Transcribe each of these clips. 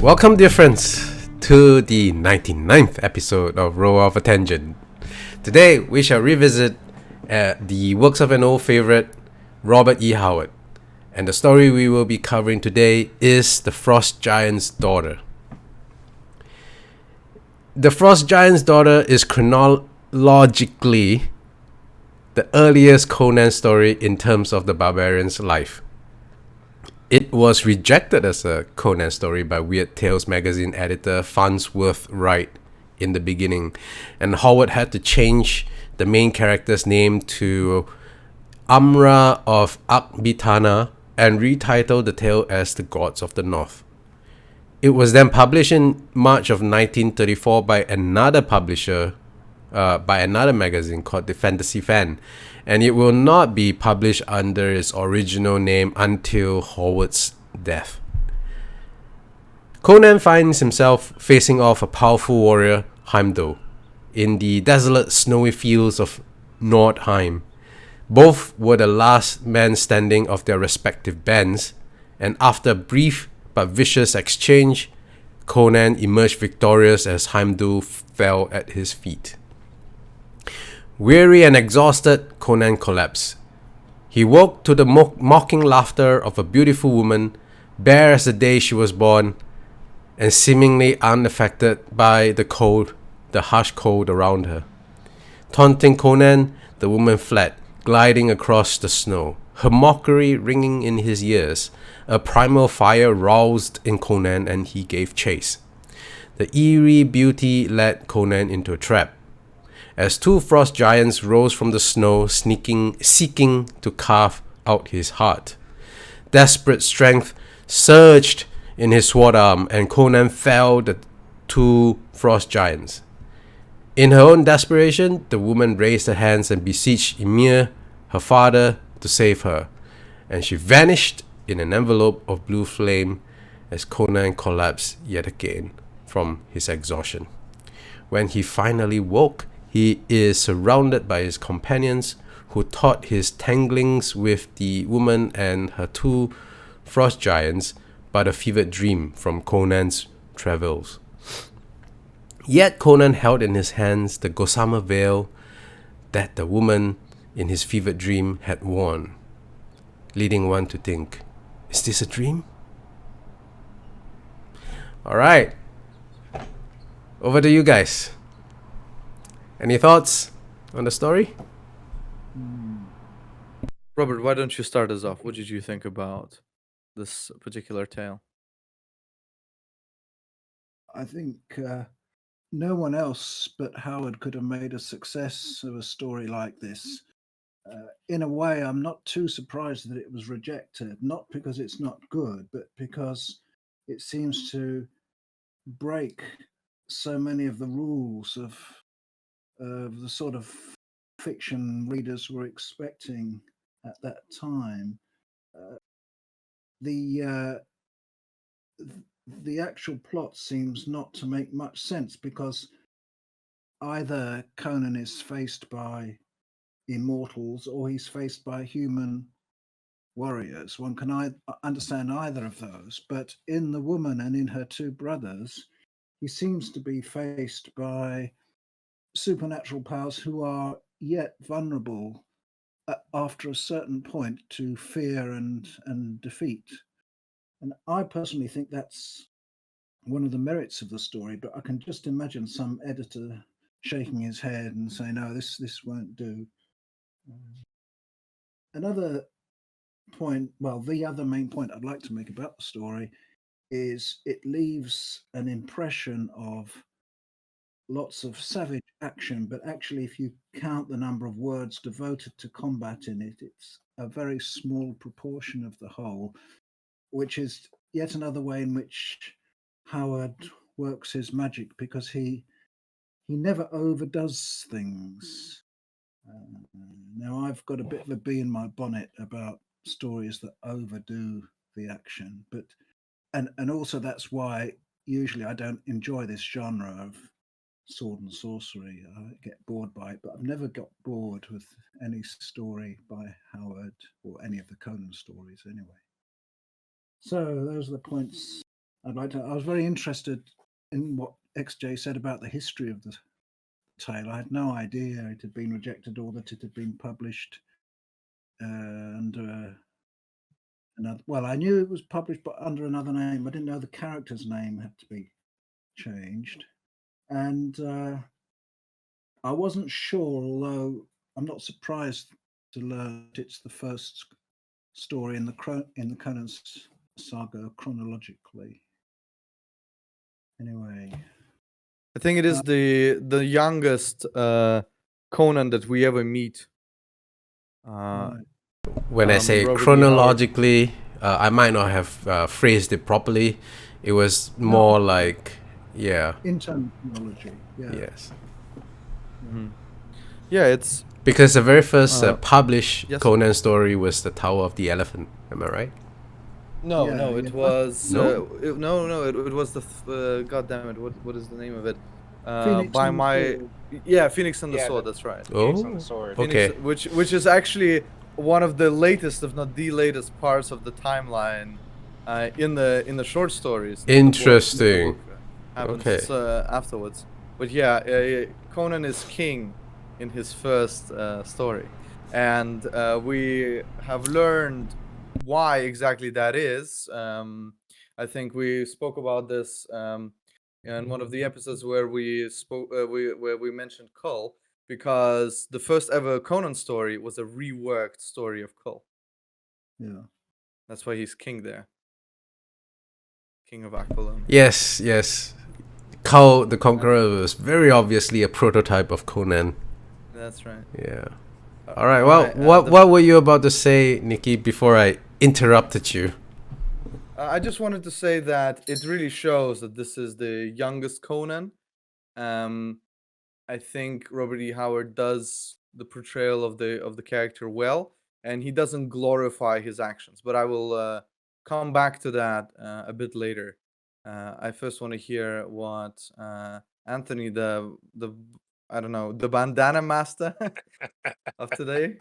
Welcome, dear friends, to the 99th episode of Row of a Tangent. Today, we shall revisit the works of an old favorite, Robert E. Howard. And the story we will be covering today is The Frost Giant's Daughter. The Frost Giant's Daughter is chronologically the earliest Conan story in terms of the barbarian's life. It was rejected as a Conan story by Weird Tales magazine editor Farnsworth Wright in the beginning, and Howard had to change the main character's name to Amra of Akbitana and retitle the tale as The Gods of the North. It was then published in March of 1934 by another publisher, by another magazine called The Fantasy Fan, and it will not be published under its original name until Howard's death. Conan finds himself facing off a powerful warrior, Heimdul, in the desolate snowy fields of Nordheim. Both were the last men standing of their respective bands, and after a brief but vicious exchange, Conan emerged victorious as Heimdul fell at his feet. Weary and exhausted, Conan collapsed. He woke to the mocking laughter of a beautiful woman, bare as the day she was born, and seemingly unaffected by the harsh cold around her. Taunting Conan, the woman fled, gliding across the snow, her mockery ringing in his ears. A primal fire roused in Conan and he gave chase. The eerie beauty led Conan into a trap, as two frost giants rose from the snow, seeking to carve out his heart. Desperate strength surged in his sword arm, and Conan felled the two frost giants. In her own desperation, the woman raised her hands and beseeched Ymir, her father, to save her, and she vanished in an envelope of blue flame as Conan collapsed yet again from his exhaustion. When he finally woke, he is surrounded by his companions, who thought his tanglings with the woman and her two frost giants but a fevered dream from Conan's travels. Yet Conan held in his hands the gossamer veil that the woman in his fevered dream had worn, leading one to think, is this a dream? Alright, over to you guys. Any thoughts on the story? Robert, why don't you start us off? What did you think about this particular tale? I think no one else but Howard could have made a success of a story like this. In a way, I'm not too surprised that it was rejected, not because it's not good, but because it seems to break so many of the rules of the sort of fiction readers were expecting at that time. The actual plot seems not to make much sense because either Conan is faced by immortals or he's faced by human warriors. One can understand either of those, but in the woman and in her two brothers, he seems to be faced by supernatural powers who are yet vulnerable after a certain point to fear and defeat. And I personally think that's one of the merits of the story, but I can just imagine some editor shaking his head and saying, no, this won't do. Another point, well, the other main point I'd like to make about the story is it leaves an impression of lots of savage action, but actually, if you count the number of words devoted to combat in it, it's a very small proportion of the whole, which is yet another way in which Howard works his magic, because he never overdoes things. Now, I've got a bit of a bee in my bonnet about stories that overdo the action, but and also that's why usually I don't enjoy this genre of sword and sorcery. I get bored by it, but I've never got bored with any story by Howard or any of the Conan stories anyway. So those are the points I was very interested in what XJ said about the history of the tale. I had no idea it had been rejected or that it had been published under another. Well, I knew it was published, but under another name. I didn't know the character's name had to be changed, and I wasn't sure. Although I'm not surprised to learn that it's the first story in the Conan's saga chronologically. Anyway, I think it is the youngest Conan that we ever meet. right. When I say Robert E. Howard. chronologically, I might not have phrased it properly. It was more like, yeah, Internal chronology. Yeah. yes. Yeah, it's Because the very first published yes. Conan story was the Tower of the Elephant. Am I right? no, Yeah, no. It yeah. was No? no. It was the God damn it. What is the name of it? Phoenix By and the my Sword. Phoenix and the Yeah, Sword. the- That's right. Phoenix on Oh, the Sword. okay. Which is actually one of the latest, if not the latest, parts of the timeline in the short stories. The book- Interesting. the book happens Okay. afterwards. But yeah, Conan is king in his first story, and we have learned why exactly that is. I think we spoke about this in one of the episodes where we spoke where we mentioned Kull, because the first ever Conan story was a reworked story of Kull. Yeah. That's why he's king there. King of Akbitana. Yes, yes. Kull the Conqueror was very obviously a prototype of Conan. That's right. Yeah. All right. Well, what were you about to say, Nikki, before I interrupted you? I just wanted to say that it really shows that this is the youngest Conan. I think Robert E. Howard does the portrayal of the character well, and he doesn't glorify his actions. But I will come back to that a bit later. I first want to hear what Anthony, the I don't know, the bandana master of today.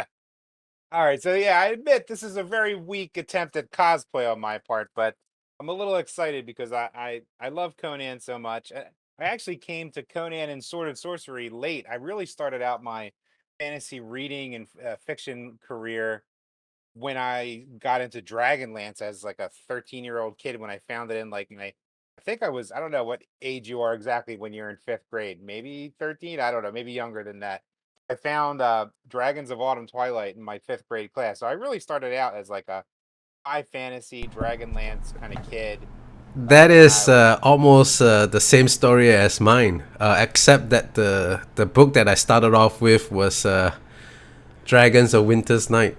All right, so yeah, I admit this is a very weak attempt at cosplay on my part, but I'm a little excited because I love Conan so much. I actually came to Conan and Sword and Sorcery late. I really started out my fantasy reading and fiction career when I got into Dragonlance as like a 13-year-old kid when I found it in like my I think I don't know what age you are exactly when you're in 5th grade, maybe 13, I don't know, maybe younger than that. I found Dragons of Autumn Twilight in my 5th grade class. So I really started out as like a high fantasy Dragonlance kind of kid. That And is almost the same story as mine, except that the book that I started off with was Dragons of Winter's Night.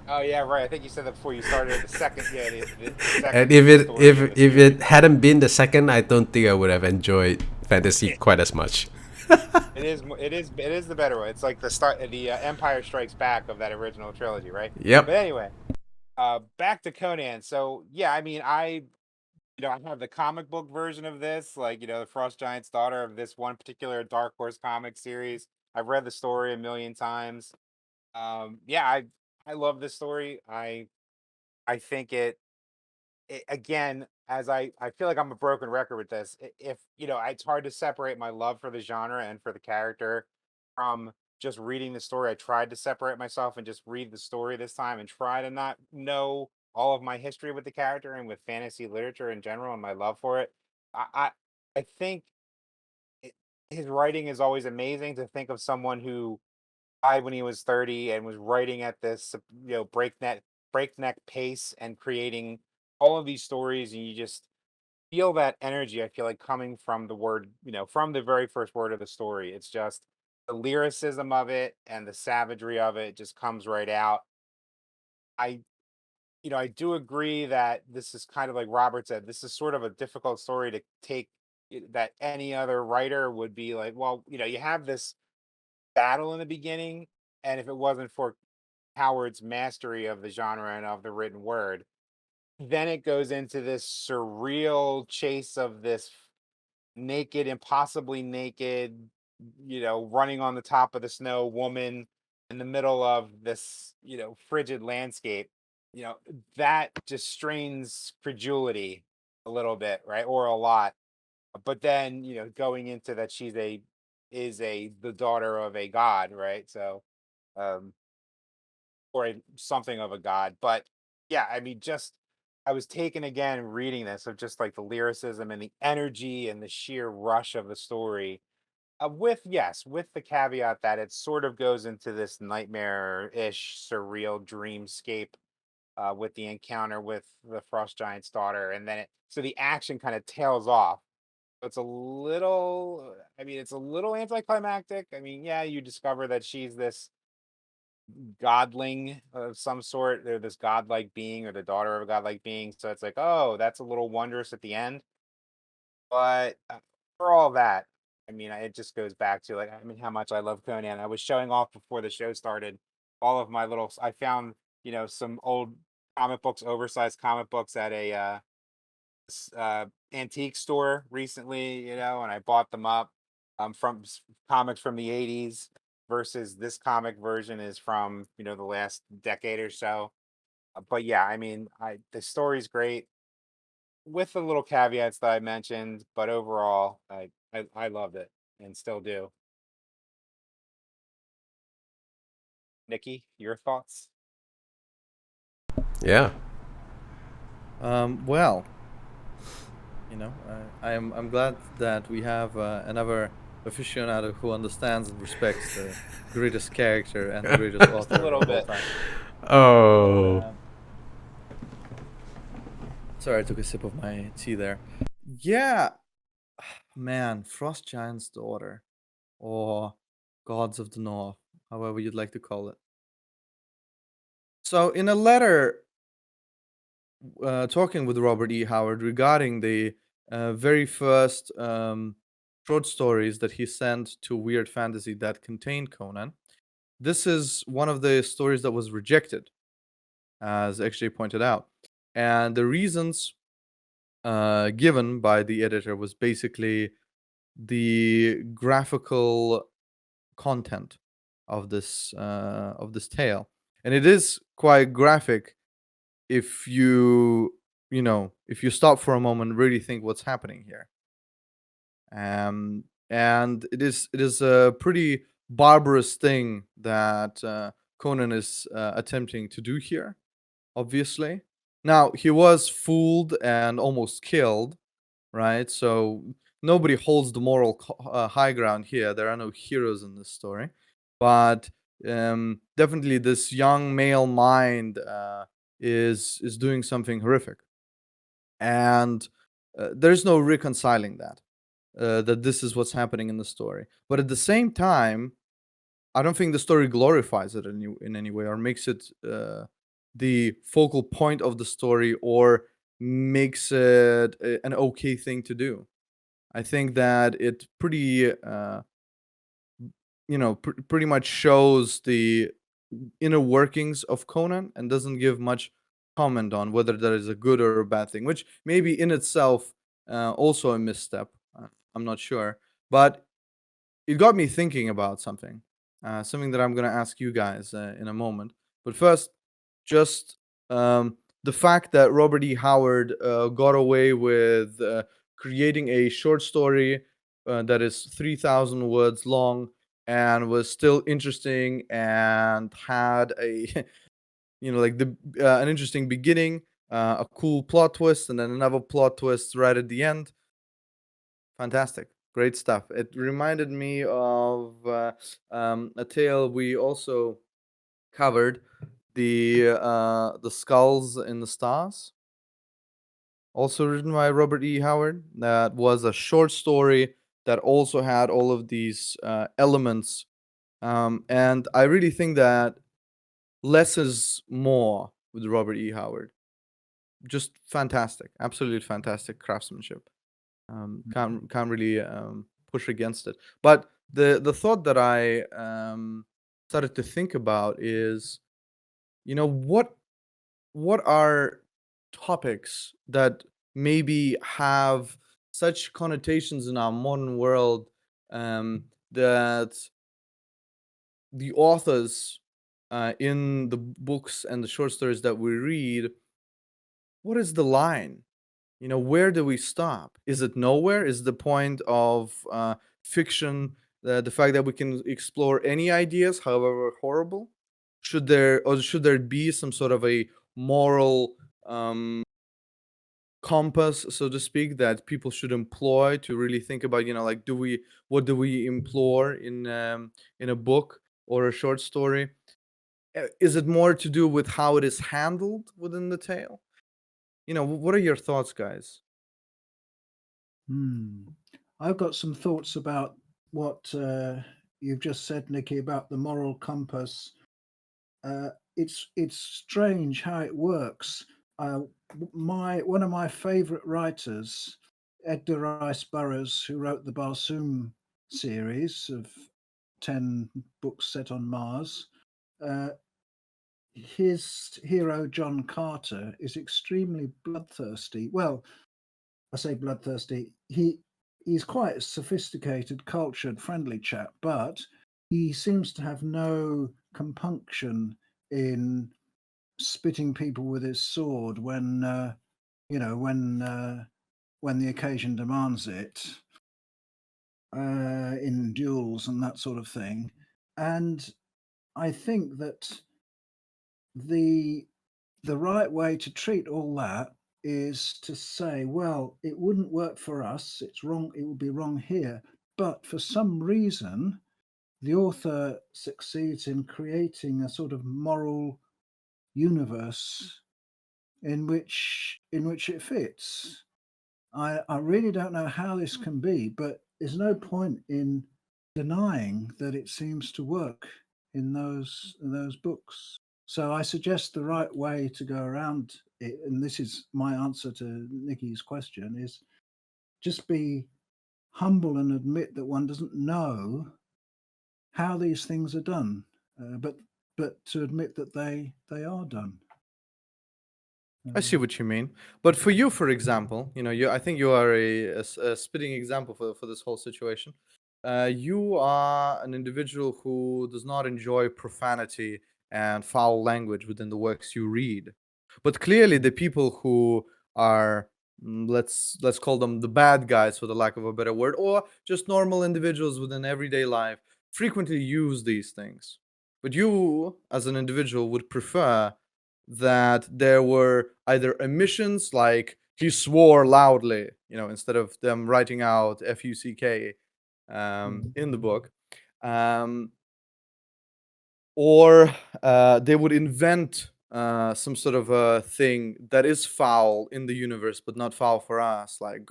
Oh yeah, right. I think you said that before you started the second. Yeah, the second And if it story in the if series. it hadn't been the second, I don't think I would have enjoyed fantasy quite as much. It is the better one. It's like the start, the Empire Strikes Back of that original trilogy, right? Yep. But anyway, back to Conan. So yeah, I mean, I have the comic book version of this, like the Frost Giant's daughter of this one particular Dark Horse comic series. I've read the story a million times. Yeah, I love this story. I think it again, as I feel like I'm a broken record with this. If it's hard to separate my love for the genre and for the character from just reading the story. I tried to separate myself and just read the story this time and try to not know all of my history with the character and with fantasy literature in general and my love for it. I think it, his writing is always amazing. To think of someone who died when he was 30 and was writing at this breakneck pace and creating all of these stories, and you just feel that energy. I feel like coming from the word, from the very first word of the story. It's just the lyricism of it and the savagery of it just comes right out. I I do agree that this is kind of like Robert said, this is sort of a difficult story to take, that any other writer would be like, well, you have this battle in the beginning, and if it wasn't for Howard's mastery of the genre and of the written word, then it goes into this surreal chase of this naked, impossibly naked, running on the top of the snow woman in the middle of this, frigid landscape. You know, that just strains credulity a little bit, right, or a lot. But then going into that she's the daughter of a god, right? So um or something of a god. But yeah, I mean, just I was taken again reading this of just like the lyricism and the energy and the sheer rush of the story. With yes, with the caveat that it sort of goes into this nightmare-ish surreal dreamscape with the encounter with the frost giant's daughter, and then so the action kind of tails off. It's a little, I mean, it's a little anticlimactic. I mean, yeah, you discover that she's this godling of some sort. They're this godlike being or the daughter of a godlike being. So it's like, oh, that's a little wondrous at the end. But for all that, I mean, it just goes back to like, I mean, how much I love Conan. I was showing off before the show started all of my little, I found, some old comic books, oversized comic books at a antique store recently, and I bought them up from comics from the 80s versus this comic version is from, the last decade or so. But yeah, I mean, the story's great with the little caveats that I mentioned, but overall, I loved it and still do. Nikki, your thoughts? Yeah. Well, I'm glad that we have another aficionado who understands and respects the greatest character and the greatest Just a author little of all bit. time. Oh. Um, Sorry, I took a sip of my tea there. Yeah, man, Frost Giant's daughter, or Gods of the North, however you'd like to call it. So, in a letter talking with Robert E. Howard regarding the very first short stories that he sent to Weird Fantasy that contained Conan, this is one of the stories that was rejected, as XJ pointed out. And the reasons given by the editor was basically the graphical content of this tale, and it is quite graphic if if you stop for a moment and really think what's happening here. And it is a pretty barbarous thing that Conan is attempting to do here, obviously. Now, he was fooled and almost killed, right? So nobody holds the moral high ground here. There are no heroes in this story, but definitely this young male mind is doing something horrific, and there's no reconciling that. That this is what's happening in the story, but at the same time, I don't think the story glorifies it in any way or makes it the focal point of the story or makes it an okay thing to do. I think that it pretty, pretty much shows the inner workings of Conan and doesn't give much comment on whether that is a good or a bad thing, which maybe in itself also a misstep. I'm not sure, but it got me thinking about something that I'm going to ask you guys in a moment. But first, just the fact that Robert E. Howard got away with creating a short story that is 3,000 words long and was still interesting and had a, like an interesting beginning, a cool plot twist, and then another plot twist right at the end. Fantastic. Great stuff. It reminded me of a tale we also covered, the Skulls in the Stars, also written by Robert E. Howard. That was a short story that also had all of these elements, and I really think that less is more with Robert E. Howard. Just fantastic, absolutely fantastic craftsmanship. Can't really push against it. But the thought that I started to think about is, what are topics that maybe have such connotations in our modern world that the authors in the books and the short stories that we read, what is the line? where do we stop? Is it nowhere? Is the point of fiction the fact that we can explore any ideas, however horrible? Should there be some sort of a moral compass, so to speak, that people should employ to really think about, like, what do we implore in a book or a short story? Is it more to do with how it is handled within the tale? What are your thoughts, guys? I've got some thoughts about what you've just said, Nikki, about the moral compass. It's strange how it works. One of my favourite writers, Edgar Rice Burroughs, who wrote the Barsoom series of 10 books set on Mars, his hero John Carter is extremely bloodthirsty. Well, I say bloodthirsty. He's quite a sophisticated, cultured, friendly chap, but he seems to have no compunction in spitting people with his sword when when the occasion demands it, in duels and that sort of thing. And I think that the right way to treat all that is to say, well, it wouldn't work for us. It's wrong. It would be wrong here. But for some reason, the author succeeds in creating a sort of moral universe in which it fits. I really don't know how this can be, but there's no point in denying that it seems to work in those books. So I suggest the right way to go around it, and this is my answer to Nikki's question, is just be humble and admit that one doesn't know how these things are done, but to admit that they are done. I see what you mean. But for you, for example, I think you are a spitting example for this whole situation. You are an individual who does not enjoy profanity and foul language within the works you read. But clearly, the people who are, let's call them the bad guys, for the lack of a better word, or just normal individuals within everyday life, frequently use these things. But you, as an individual, would prefer that there were either omissions, like he swore loudly, instead of them writing out FUCK in the book, or they would invent some sort of a thing that is foul in the universe, but not foul for us, like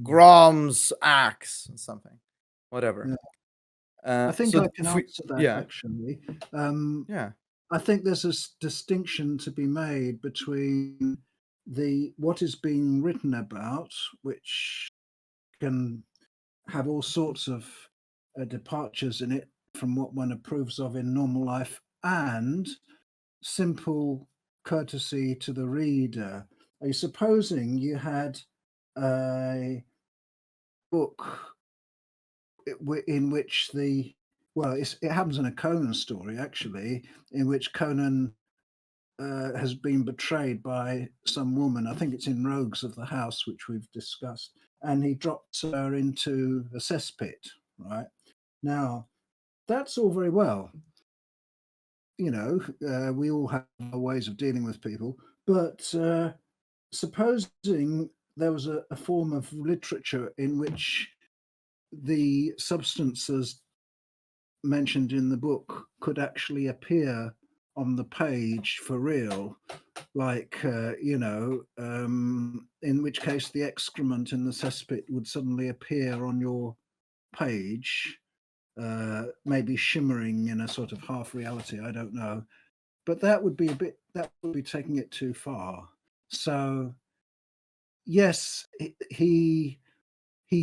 Grom's axe or something, whatever. I think so I can answer that, yeah, actually. yeah. I think there's a distinction to be made between what is being written about, which can have all sorts of departures in it from what one approves of in normal life, and simple courtesy to the reader. Are you supposing you had a book in which it happens in a Conan story, actually, in which Conan has been betrayed by some woman. I think it's in Rogues of the House, which we've discussed, and he drops her into a cesspit. Right now, that's all very well. We all have our ways of dealing with people, but supposing there was a form of literature in which the substances mentioned in the book could actually appear on the page for real, like in which case the excrement in the cesspit would suddenly appear on your page, maybe shimmering in a sort of half reality, I don't know, but that would be taking it too far. So yes, he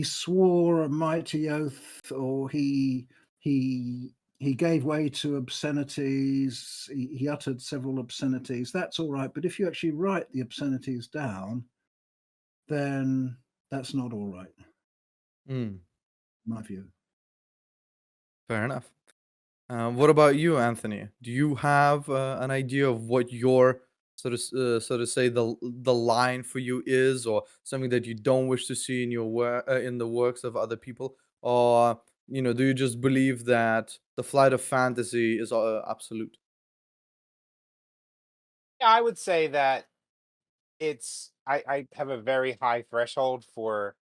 swore a mighty oath, or he gave way to obscenities. He uttered several obscenities. That's all right. But if you actually write the obscenities down, then that's not all right. My view. Fair enough. What about you, Anthony? Do you have an idea of what your so to say, the line for you is, or something that you don't wish to see in your work, in the works of other people, or do you just believe that the flight of fantasy is absolute? Yeah, I would say that I have a very high threshold for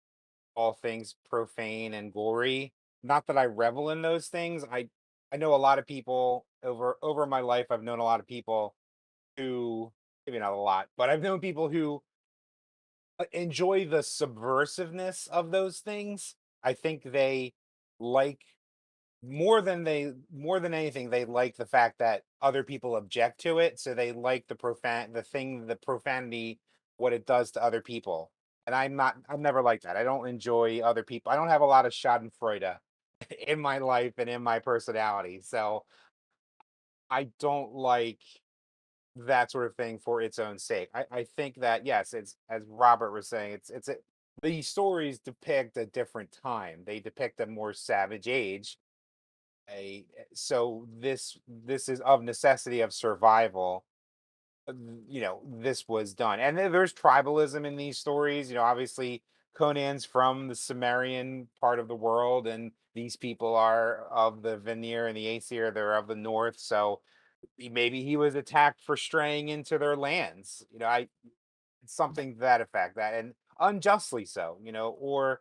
all things profane and gory. Not that I revel in those things. I know a lot of people over my life. I've known a lot of people who, maybe not a lot, but I've known people who enjoy the subversiveness of those things. I think they like more than anything, they like the fact that other people object to it, so they like the profanity, what it does to other people. And I'm never like that. I don't enjoy other people. I don't have a lot of schadenfreude in my life and in my personality. So I don't like that sort of thing for its own sake. I think that yes, it's, as Robert was saying, these stories depict a different time. They depict a more savage age. So this is of necessity of survival. This was done, and there's tribalism in these stories. Obviously Conan's from the Sumerian part of the world, and these people are of the Vanir and the Aesir. They're of the north, so maybe he was attacked for straying into their lands. Something to that effect, that, and unjustly so. Or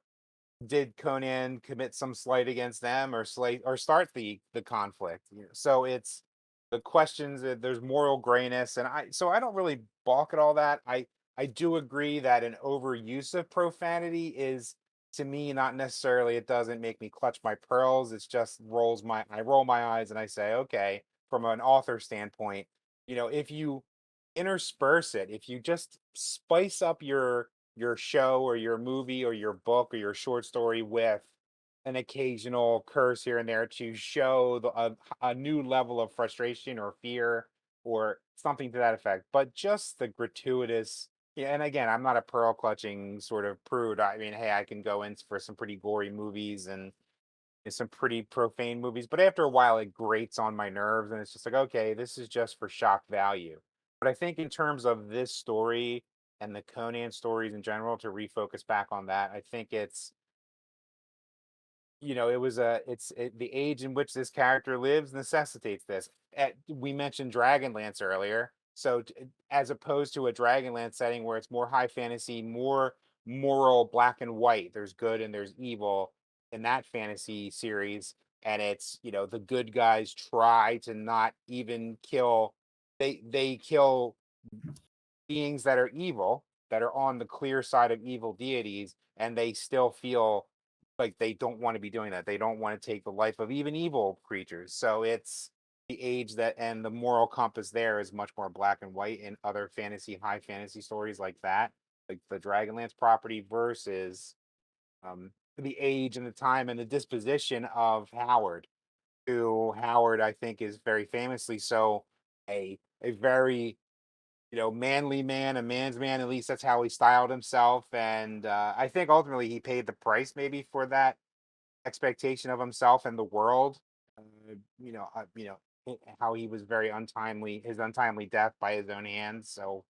did Conan commit some slight against them, or start the conflict? So it's the questions that there's moral grayness, and I don't really balk at all that. I do agree that an overuse of profanity is, to me, not necessarily, it doesn't make me clutch my pearls. It's just I roll my eyes and I say, okay, from an author standpoint, if you intersperse it, if you just spice up your show or your movie or your book or your short story with an occasional curse here and there to show a new level of frustration or fear or something to that effect. But just the gratuitous, yeah, and again, I'm not a pearl clutching sort of prude. I mean, hey, I can go in for some pretty gory movies and some pretty profane movies, but after a while it grates on my nerves and it's just like, okay, this is just for shock value. But I think in terms of this story and the Conan stories in general, to refocus back on that, I think the age in which this character lives necessitates this. We mentioned Dragonlance earlier, so as opposed to a Dragonlance setting where it's more high fantasy, more moral, black and white, there's good and there's evil in that fantasy series, and it's, the good guys try to not even kill, they kill beings that are evil, that are on the clear side of evil deities, and they still feel like they don't want to be doing that. They don't want to take the life of even evil creatures. So it's the age that, and the moral compass there is much more black and white in other high fantasy stories like that, like the Dragonlance property, versus the age and the time and the disposition of Howard, who Howard, I think, is very famously so a very, manly man, a man's man. At least that's how he styled himself, and I think ultimately he paid the price maybe for that expectation of himself and the world. How he was very untimely, his untimely death by his own hands. So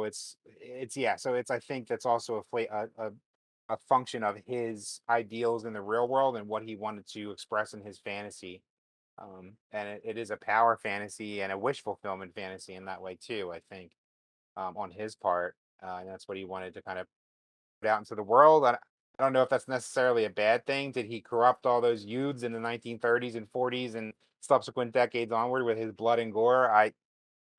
it's yeah. So it's, I think that's also a function of his ideals in the real world and what he wanted to express in his fantasy. And it is a power fantasy and a wish fulfillment fantasy in that way too, I think, on his part. And that's what he wanted to kind of put out into the world. I don't know if that's necessarily a bad thing. Did he corrupt all those youths in the 1930s and 40s and subsequent decades onward with his blood and gore? I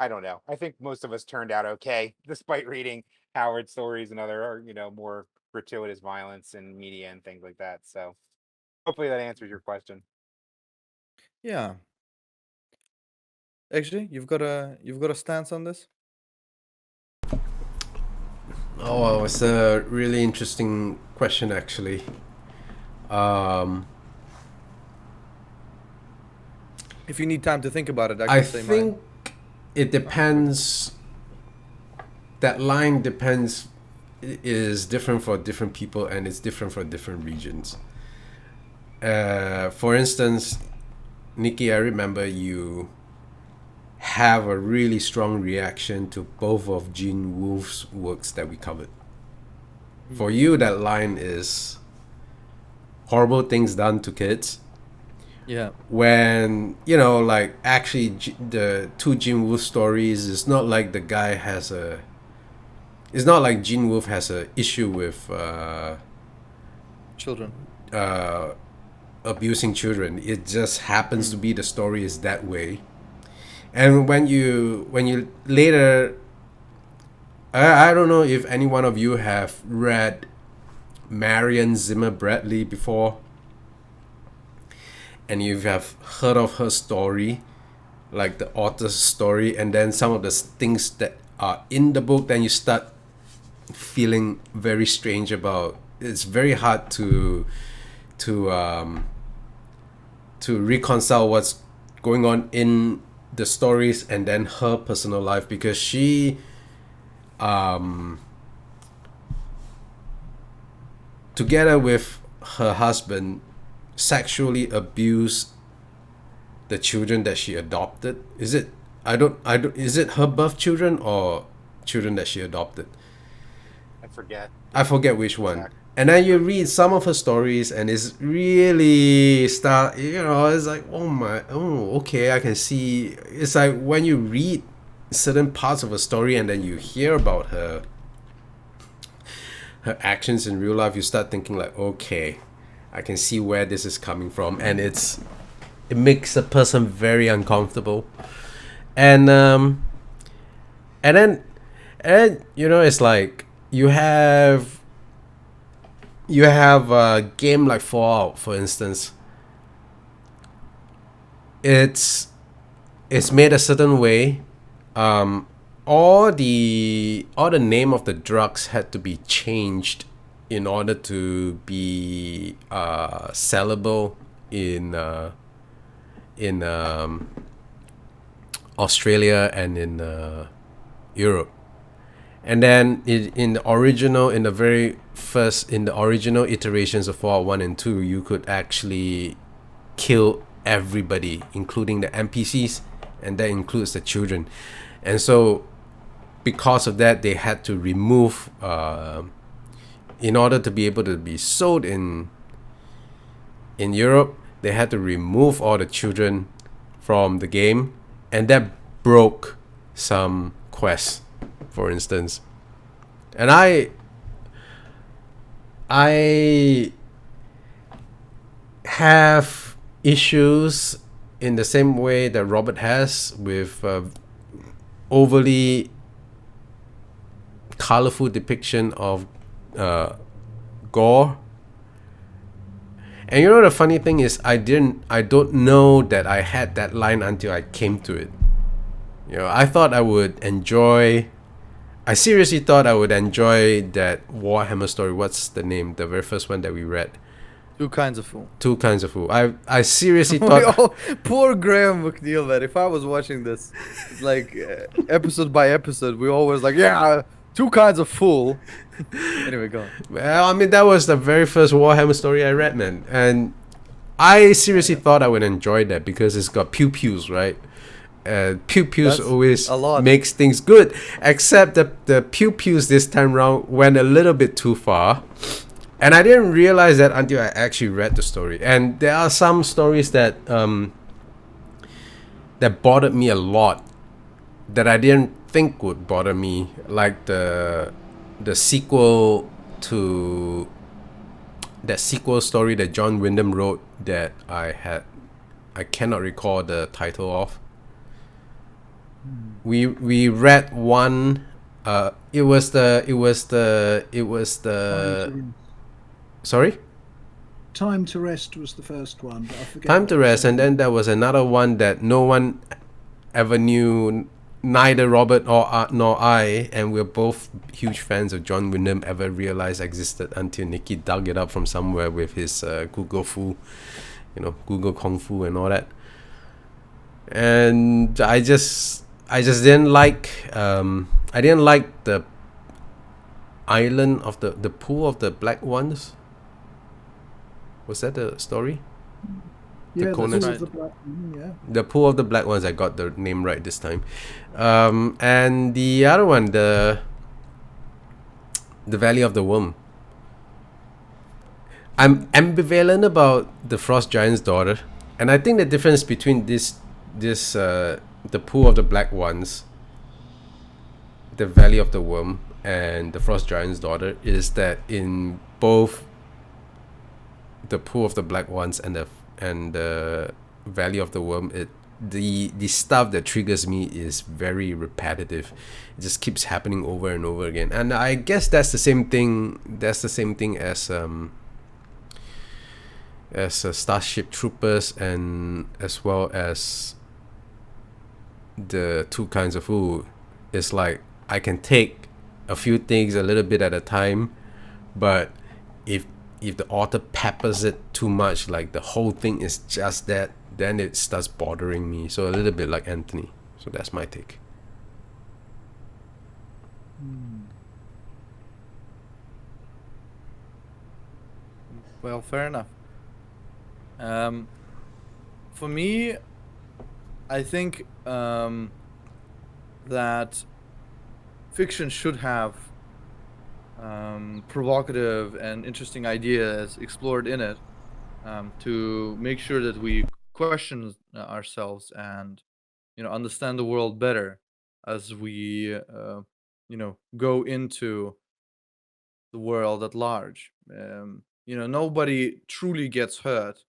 don't know. I think most of us turned out okay, despite reading Howard stories and other, more gratuitous violence in media and things like that. So hopefully that answers your question. Yeah. Actually, you've got a stance on this? Oh, it's a really interesting question, actually. If you need time to think about it, I I can say think mine. it depends. That line depends, is different for different people, and it's different for different regions. For instance, Nikki, I remember you have a really strong reaction to both of Gene Wolfe's works that we covered. For you, that line is horrible things done to kids. Yeah. When, like, actually the two Gene Wolfe stories, it's not like the guy has a... It's not like Gene Wolfe has a issue with Children. abusing children. It just happens to be the story is that way. And when you later... I don't know if any one of you have read Marion Zimmer Bradley before, and you have heard of her story, like the author's story, and then some of the things that are in the book, then you start feeling very strange about. It's very hard to reconcile what's going on in the stories and then her personal life, because she together with her husband sexually abused the children that she adopted. Is it is it her birth children or children that she adopted? I forget which one. Exactly. And then you read some of her stories and it's really it's like, okay, I can see. It's like when you read certain parts of a story and then you hear about her actions in real life, you start thinking like, okay, I can see where this is coming from, and it makes a person very uncomfortable. And then it's like you have a game like Fallout, for instance. It's made a certain way. All the name of the drugs had to be changed in order to be sellable in Australia and in Europe. And then in the original iterations of Fallout 1 and 2, you could actually kill everybody, including the NPCs, and that includes the children. And so because of that, they had to remove, in order to be able to be sold in Europe, they had to remove all the children from the game, and that broke some quests, for instance. And I have issues in the same way that Robert has with overly colorful depiction of gore. And the funny thing is, I don't know that I had that line until I came to it. I thought I would enjoy... I seriously thought I would enjoy that Warhammer story. What's the name? The very first one that we read. Two Kinds of Fool. Two Kinds of Fool. I seriously thought... Poor Graham McNeil, man. If I was watching this, it's like episode by episode, we always like, yeah, Two Kinds of Fool. Anyway, go on. Well, I mean, that was the very first Warhammer story I read, man. And I seriously thought I would enjoy that because it's got pew-pews, right? Pew-pews always makes things good. Except the pew-pews this time round went a little bit too far. And I didn't realize that until I actually read the story. And there are some stories that bothered me a lot that I didn't think would bother me, like the sequel to that sequel story that John Wyndham wrote that I cannot recall the title of. We read one. It was the Sorry? Time to Rest was the first one, but I forget. Time to Rest, and then there was another one that no one ever knew, neither Robert nor I, and we're both huge fans of John Wyndham, ever realized existed until Nikki dug it up from somewhere with his Google Fu, Google Kung Fu and all that. And I just didn't like I didn't like the island of the pool of the black ones. Was that the story? Yeah, Conan. that's Right. the black one, yeah. The Pool of the Black Ones. I got the name right this time. And the other one, the Valley of the Worm. I'm ambivalent about the Frost Giant's daughter, and I think the difference between the Pool of the Black Ones, the Valley of the Worm, and the Frost Giant's daughter is that in both the Pool of the Black Ones and the Valley of the Worm, the stuff that triggers me is very repetitive. It just keeps happening over and over again, and I guess that's the same thing. That's the same thing as Starship Troopers, and as well as the Two Kinds of Food. It's like I can take a few things a little bit at a time, but if the author peppers it too much, like the whole thing is just that, then it starts bothering me. So a little bit like Anthony. So that's my take. Well, fair enough. For me, I think that fiction should have provocative and interesting ideas explored in it, to make sure that we question ourselves and understand the world better as we go into the world at large. Nobody truly gets hurt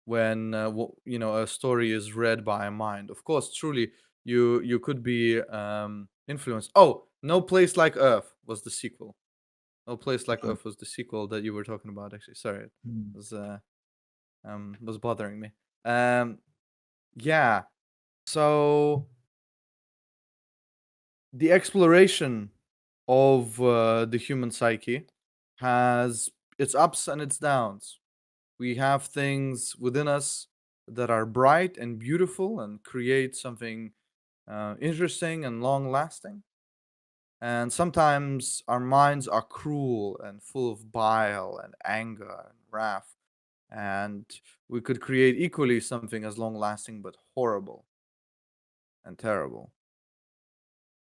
when a story is read by a mind. Of course, truly, you could be influenced. Oh, No Place Like Earth was the sequel. No Place Like Oh. Earth was the sequel that you were talking about. Actually, sorry, it was bothering me. Yeah. So the exploration of the human psyche has its ups and its downs. We have things within us that are bright and beautiful and create something interesting and long lasting. And sometimes our minds are cruel and full of bile and anger and wrath. And we could create equally something as long lasting but horrible and terrible.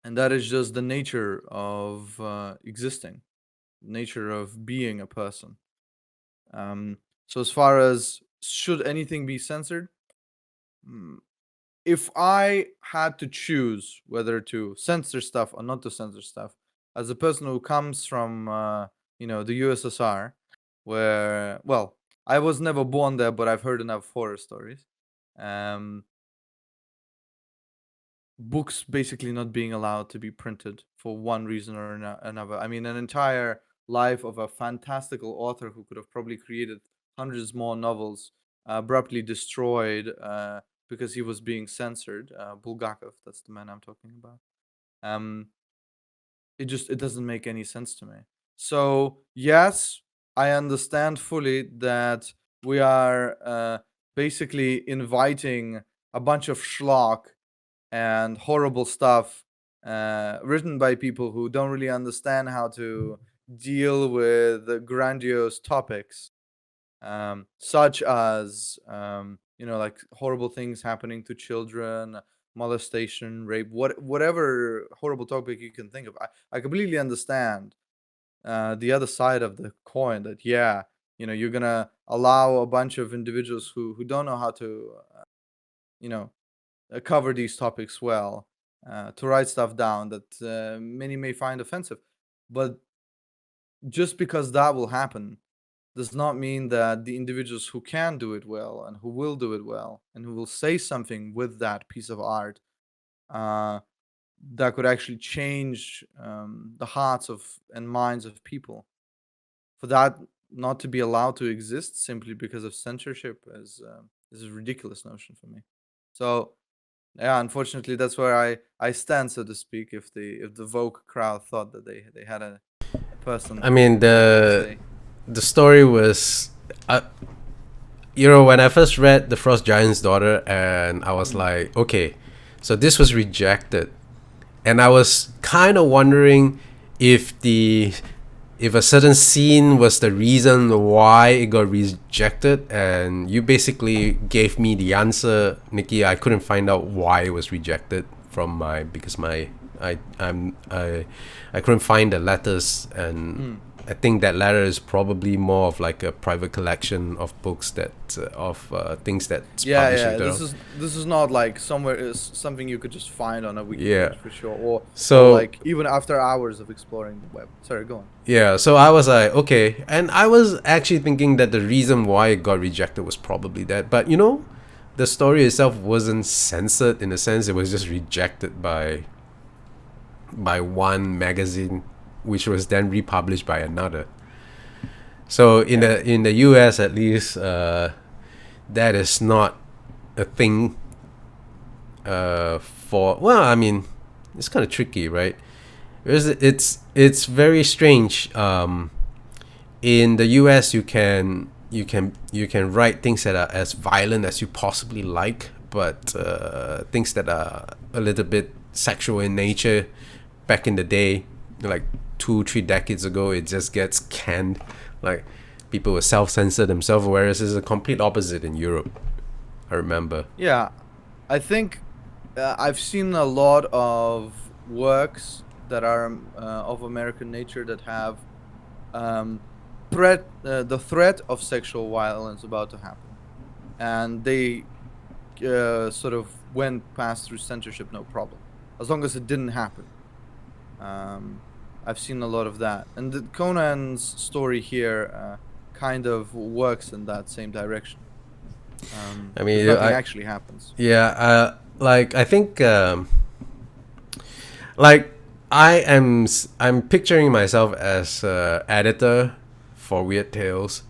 And that is just the nature of existing, nature of being a person. So, as far as should anything be censored, mm, if I had to choose whether to censor stuff or not to censor stuff, as a person who comes from the USSR, where I was never born there, but I've heard enough horror stories. Books basically not being allowed to be printed for one reason or another. I mean, an entire life of a fantastical author who could have probably created hundreds more novels, abruptly destroyed because he was being censored. Bulgakov, that's the man I'm talking about. It doesn't make any sense to me. So yes, I understand fully that we are basically inviting a bunch of schlock and horrible stuff written by people who don't really understand how to deal with the grandiose topics, such as like horrible things happening to children, molestation, rape, whatever horrible topic you can think of. I completely understand the other side of the coin, that you're gonna allow a bunch of individuals who don't know how to cover these topics well, to write stuff down that many may find offensive. But just because that will happen does not mean that the individuals who can do it well and who will do it well and who will say something with that piece of art that could actually change the hearts of and minds of people, for that not to be allowed to exist simply because of censorship is a ridiculous notion for me. So yeah, unfortunately, that's where I stand, so to speak. If the Vogue crowd thought that they had a person, I mean, say, the story was, when I first read The Frost Giant's Daughter, and I was like, okay, so this was rejected, and I was kind of wondering if the if a certain scene was the reason why it got rejected, and you basically gave me the answer, Nikki. I couldn't find out why it was rejected from because I couldn't find the letters, and I think that letter is probably more of like a private collection of books that things that's publishing. This is not like something you could just find on a wiki page for sure, or like even after hours of exploring the web. Sorry, go on. Yeah, so I was like, okay, and I was actually thinking that the reason why it got rejected was probably that, but you know, the story itself wasn't censored in a sense; it was just rejected by one magazine, which was then republished by another. So in the US at least, that is not a thing. I mean, it's kind of tricky, right? It's very strange. In the US, you can write things that are as violent as you possibly like, but things that are a little bit sexual in nature, back in the day, like 2-3 decades ago, it just gets canned. Like, people will self-censor themselves, whereas it's a complete opposite in Europe, I remember. Yeah, I think I've seen a lot of works that are of American nature that have the threat of sexual violence about to happen, and they sort of went past through censorship no problem, as long as it didn't happen. I've seen a lot of that, and Conan's story here kind of works in that same direction. I mean, nothing actually happens. Yeah, like I think, like I'm picturing myself as editor for Weird Tales,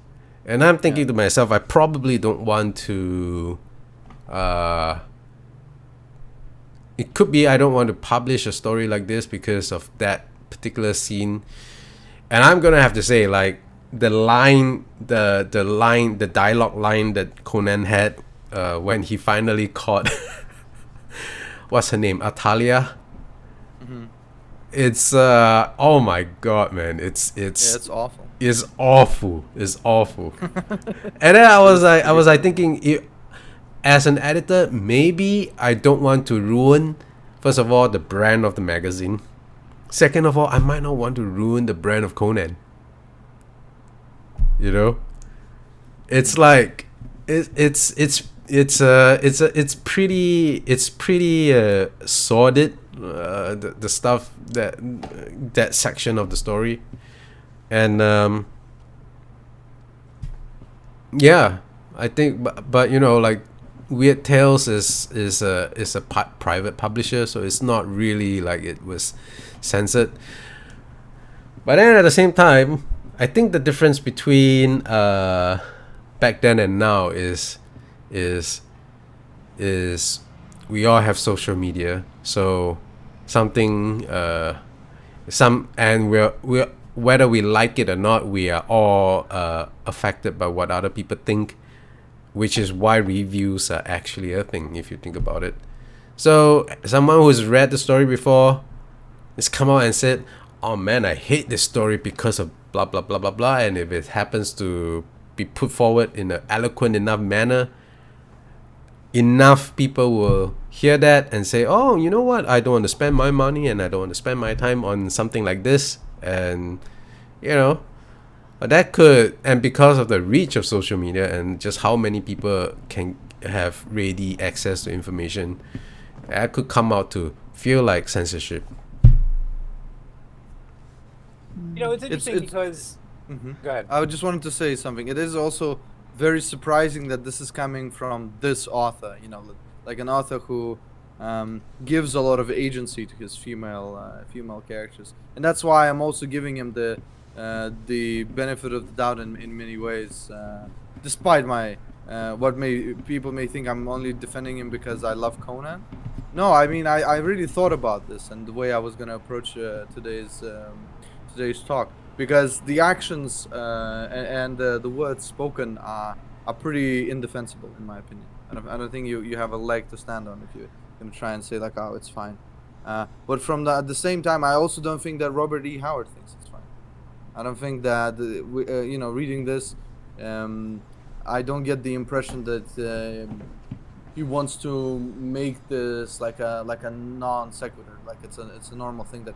and I'm thinking to myself, I probably don't want to. It could be I don't want to publish a story like this because of that particular scene, and I'm gonna have to say, like, the dialogue line that Conan had when he finally caught what's her name, Atalia. It's oh my god, man, it's awful. It's awful. And then I was like thinking, as an editor, maybe I don't want to ruin, first of all, the brand of the magazine. Second of all, I might not want to ruin the brand of Conan. You know, it's like it's pretty sordid, the stuff, that section of the story, and yeah, I think, but you know, like, Weird Tales is a private publisher, so it's not really like it was censored. But then at the same time, I think the difference between back then and now is we all have social media, so something and we're whether we like it or not, we are all affected by what other people think, which is why reviews are actually a thing, if you think about it. So someone who's read the story before has come out and said, oh man, I hate this story because of blah blah blah blah blah, and if it happens to be put forward in an eloquent enough manner, enough people will hear that and say, oh, you know what, I don't want to spend my money and I don't want to spend my time on something like this. And you know, but that could, and because of the reach of social media and just how many people can have ready access to information, that could come out to feel like censorship. You know, it's interesting because... Go ahead. I just wanted to say something. It is also very surprising that this is coming from this author, you know, like an author who gives a lot of agency to his female characters. And that's why I'm also giving him the benefit of the doubt in many ways, despite my people may think I'm only defending him because I love Conan. No, I mean, I really thought about this and the way I was going to approach today's talk, because the actions and the words spoken are pretty indefensible in my opinion. I don't think you have a leg to stand on if you're going to try and say like, oh, it's fine. But at the same time, I also don't think that Robert E. Howard thinks it's fine. I don't think that reading this, I don't get the impression that he wants to make this like a non sequitur, like it's a normal thing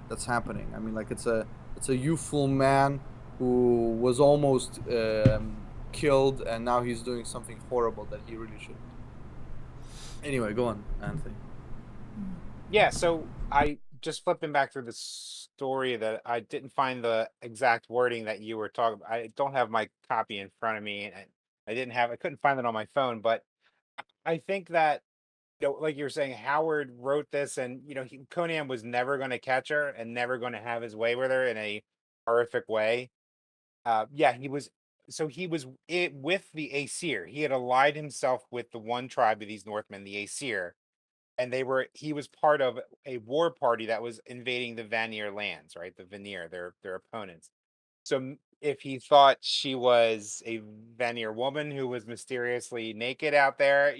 that's happening. I mean, like it's a youthful man who was almost killed, and now he's doing something horrible that he really shouldn't. Anyway, go on, Anthony. Yeah, so I just flipping back through the story that I didn't find the exact wording that you were talking about. I don't have my copy in front of me, and I couldn't find it on my phone, but I think that, like you were saying, Howard wrote this, and Conan was never going to catch her and never going to have his way with her in a horrific way. Yeah, he was. So he was with the Aesir. He had allied himself with the one tribe of these Northmen, the Aesir, and he was part of a war party that was invading the Vanir lands, right? The Vanir, their opponents. So if he thought she was a Vanir woman who was mysteriously naked out there,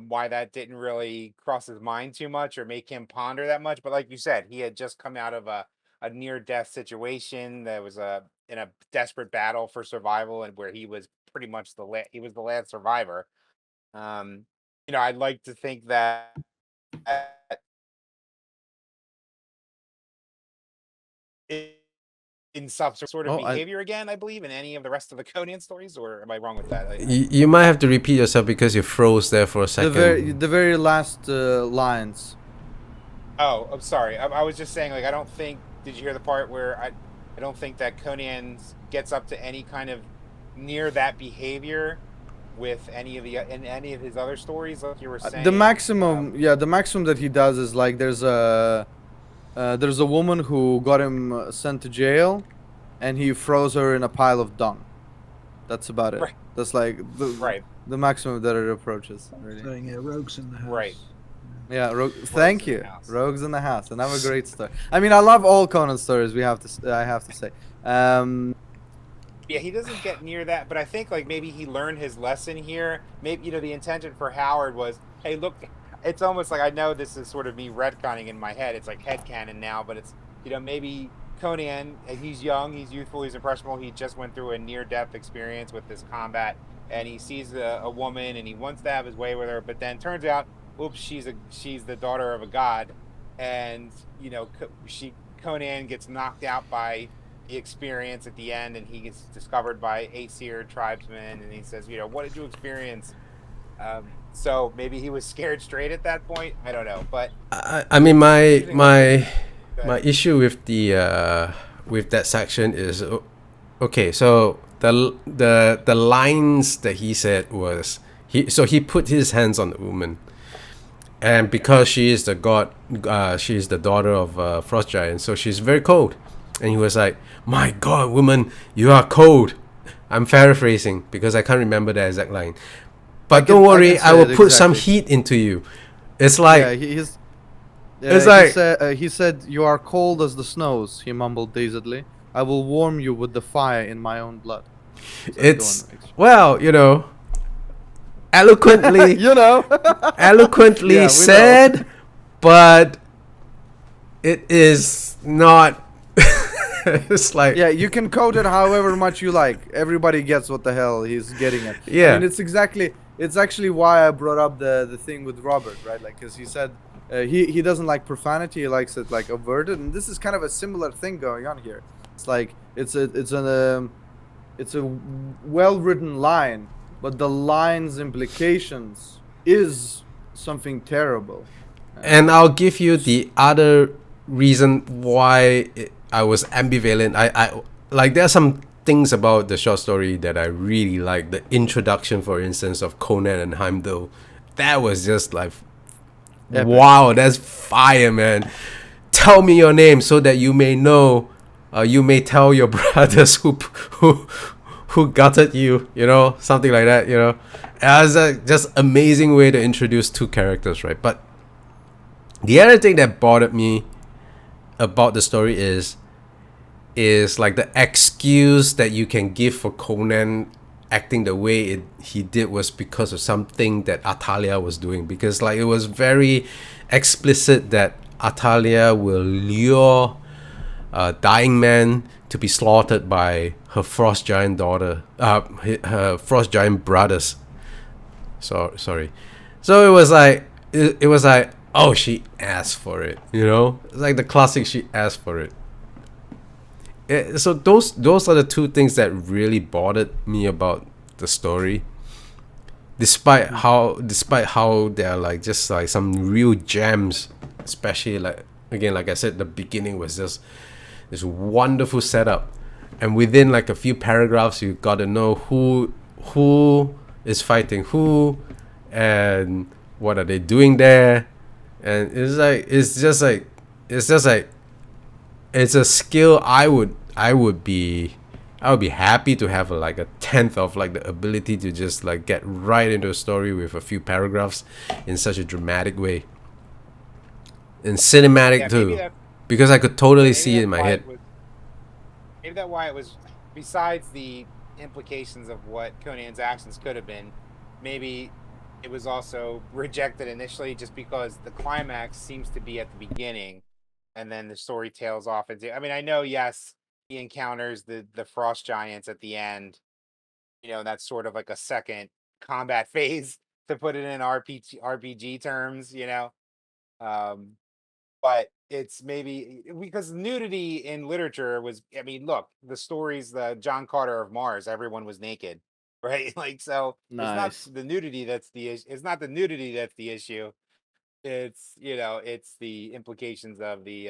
why that didn't really cross his mind too much or make him ponder that much. But like you said, he had just come out of a near-death situation that was in a desperate battle for survival, and where he was pretty much he was the last survivor. I'd like to think that in some sort of behavior again, I believe, in any of the rest of the Conan stories, or am I wrong with that? You might have to repeat yourself because you froze there for a second. The very last lines. Oh, I'm sorry. I was just saying, like, I don't think. Did you hear the part where I don't think that Conan gets up to any kind of near that behavior with any of his other stories, like you were saying? The maximum that he does is like there's a woman who got him sent to jail, and he throws her in a pile of dung. That's about it. Right. That's like the maximum that it approaches. Really. Saying, rogues in the house. Right. Yeah, thank you. Rogues in the house, another great story. I mean, I love all Conan stories. I have to say. Yeah, he doesn't get near that, but I think like maybe he learned his lesson here. Maybe the intention for Howard was, hey, look, it's almost like, I know this is sort of me retconning in my head. It's like headcanon now, but it's maybe Conan, he's young, he's youthful, he's impressionable. He just went through a near-death experience with this combat, and he sees a woman, and he wants to have his way with her, but then turns out, oops, she's the daughter of a god, and Conan gets knocked out by the experience at the end, and he gets discovered by Aesir tribesmen, and he says, what did you experience? So maybe he was scared straight at that point. I don't know, but I mean, my issue with with that section is, okay, so the lines that he said was he put his hands on the woman, and because she is the god, she is the daughter of frost giant, so she's very cold, and he was like, my god, woman, you are cold. I'm paraphrasing because I can't remember the exact line, but don't worry, I will put some heat into you. It's like he said, you are cold as the snows, he mumbled dazedly. I will warm you with the fire in my own blood. So it's eloquently eloquently said, but it is not. It's like, yeah, you can code it however much you like. Everybody gets what the hell he's getting at. Yeah, I mean, it's actually why I brought up the thing with Robert, right? Like, because he said he doesn't like profanity, he likes it like averted, and this is kind of a similar thing going on here. It's like it's a well written line, but the line's implications is something terrible. And I'll give you the other reason why I was ambivalent. I like, there are some things about the short story that I really like. The introduction, for instance, of Conan and Heimdul, that was just like, epic. Wow, that's fire, man. Tell me your name so that you may know. You may tell your brothers who gutted you, something like that, It was a just amazing way to introduce two characters, right? But the other thing that bothered me about the story is like the excuse that you can give for Conan acting the way he did was because of something that Atalia was doing, because like it was very explicit that Atalia will lure dying man to be slaughtered by her frost giant daughter, her frost giant brothers. Sorry. So it was like it was like, oh, she asked for it, you know. It's like the classic, she asked for it. So those are the two things that really bothered me about the story. Despite how they're like just like some real gems, especially like again, like I said, the beginning was just this wonderful setup, and within like a few paragraphs, you got to know who is fighting who, and what are they doing there, and it's just like it's a skill I would be happy to have like a tenth of like the ability to just like get right into a story with a few paragraphs in such a dramatic way and cinematic Yeah, too, because I could totally see it in my head. Maybe that's why it was, besides the implications of what Conan's actions could have been, maybe it was also rejected initially just because the climax seems to be at the beginning and then the story tails off into, I mean, I know, yes, he encounters the frost giants at the end, that's sort of like a second combat phase, to put it in RPG terms, um but it's maybe because nudity in literature was, I mean, look, the stories, the John Carter of Mars, everyone was naked, right? Like, so it's not Nice. the nudity that's the issue. It's not the nudity that's the issue. It's the implications of the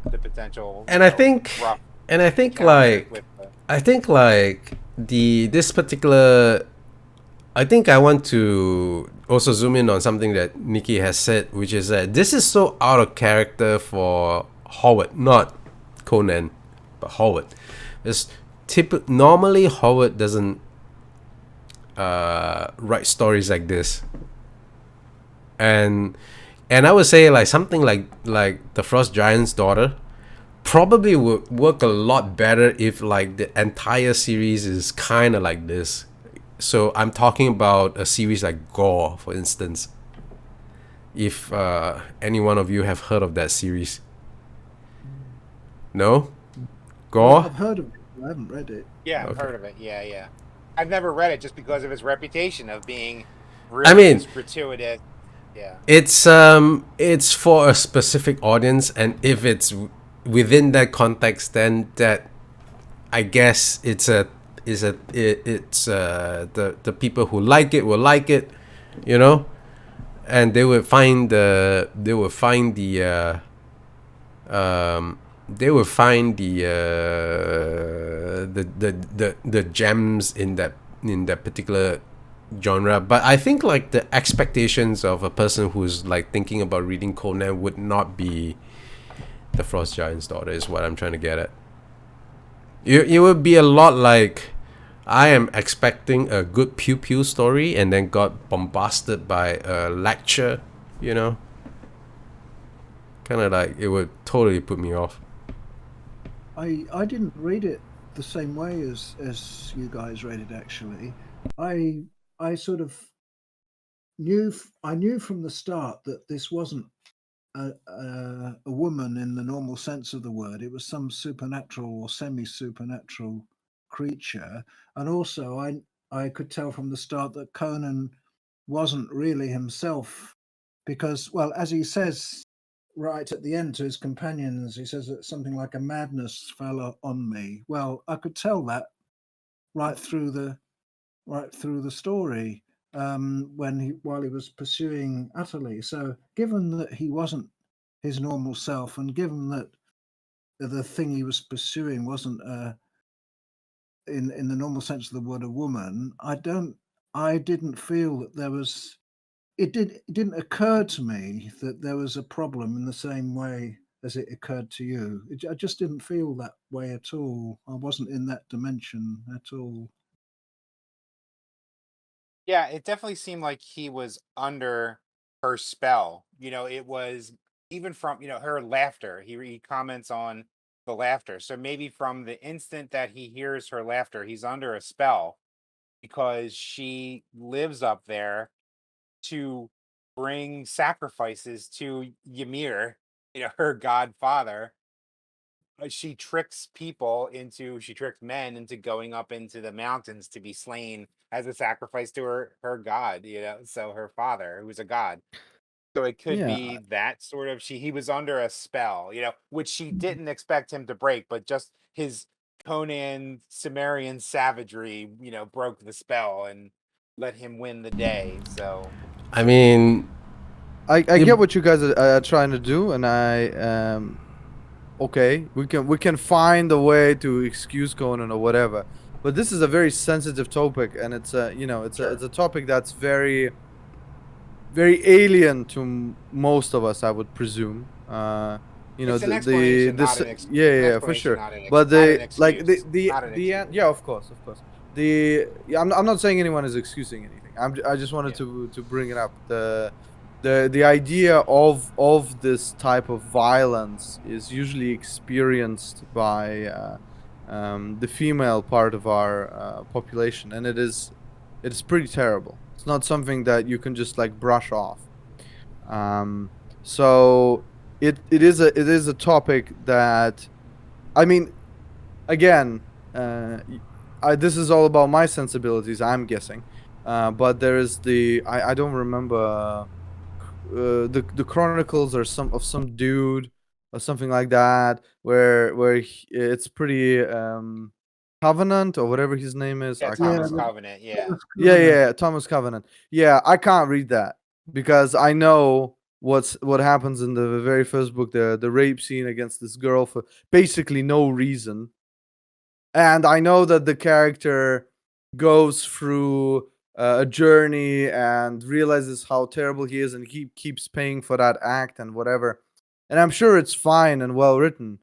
potential, And I think rough and I think encounter with this particular, I think I want to also zoom in on something that Nikki has said, which is that this is so out of character for Howard, not Conan, but Howard. It's normally Howard doesn't write stories like this, and I would say like something like the Frost Giant's daughter probably would work a lot better if like the entire series is kind of like this. So I'm talking about a series like Gore, for instance. If any one of you have heard of that series. No? Well, Gore? I've heard of it, but I haven't read it. yeah, I've Okay. heard of it. Yeah, yeah. I've never read it just because of its reputation of being I really mean, just gratuitous. Yeah. it's for a specific audience, and if it's within that context, then that, I guess it's the people who like it will like it, you know, and they will find the the gems in that particular genre. But I think like the expectations of a person who's like thinking about reading Conan would not be the Frost Giant's daughter, is what I'm trying to get at. It would be a lot like, I am expecting a good pew pew story and then got bombasted by a lecture, you know? Kind of like, it would totally put me off. I didn't read it the same way as you guys read it. Actually, I sort of knew from the start that this wasn't a woman in the normal sense of the word. It was some supernatural or semi-supernatural creature, and also I could tell from the start that Conan wasn't really himself, because, well, as he says right at the end to his companions, he says that something like a madness fell on me. Well, I could tell that right through the story, while he was pursuing utterly. So, given that he wasn't his normal self, and given that the thing he was pursuing wasn't in the normal sense of the word a woman, I didn't feel that there was. It didn't occur to me that there was a problem in the same way as it occurred to you. I just didn't feel that way at all. I wasn't in that dimension at all. Yeah, it definitely seemed like he was under her spell. It was even from, her laughter. He comments on the laughter. So maybe from the instant that he hears her laughter, he's under a spell because she lives up there to bring sacrifices to Ymir, her godfather, she tricks men into going up into the mountains to be slain as a sacrifice to her god, so her father, who's a god. So it could Yeah, be that sort of he was under a spell, which she didn't expect him to break, but just his Conan Cimmerian savagery, broke the spell and let him win the day. So I mean, I it, get what you guys are trying to do, and okay, we can find a way to excuse Conan or whatever, but this is a very sensitive topic, and it's a it's a topic that's very very alien to most of us, I would presume. it's an The explanation, not this an yeah, an yeah, for explanation, sure. not an But not an the like excuse, not an the end, excuse. yeah, of course, of course. I'm not saying anyone is excusing anything. I just wanted Yeah. to bring it up. The idea of this type of violence is usually experienced by the female part of our population, and it's pretty terrible. It's not something that you can just like brush off. Um, so it is a topic that, I mean, again, this is all about my sensibilities, I'm guessing. But there is I don't remember the chronicles or some dude or something like that, where it's pretty Covenant or whatever his name is. Yeah, I can't Yeah, Thomas remember. Covenant. Yeah. Yeah, yeah, Thomas Covenant. Yeah, I can't read that because I know what happens in the very first book, the rape scene against this girl for basically no reason. And I know that the character goes through a journey and realizes how terrible he is, and he keeps paying for that act and whatever. And I'm sure it's fine and well written,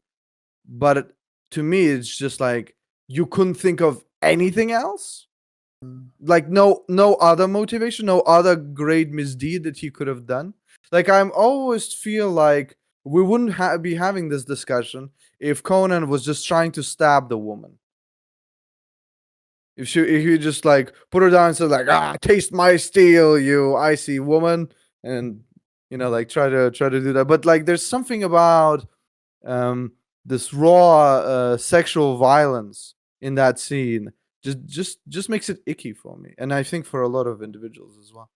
but to me, it's just like you couldn't think of anything else, like no other motivation, no other great misdeed that he could have done. Like I'm always feel like we wouldn't be having this discussion if Conan was just trying to stab the woman. If he just like put her down and said like, taste my steel, you icy woman, and like try to do that. But like there's something about um this raw sexual violence in that scene just makes it icky for me, and I think for a lot of individuals as well.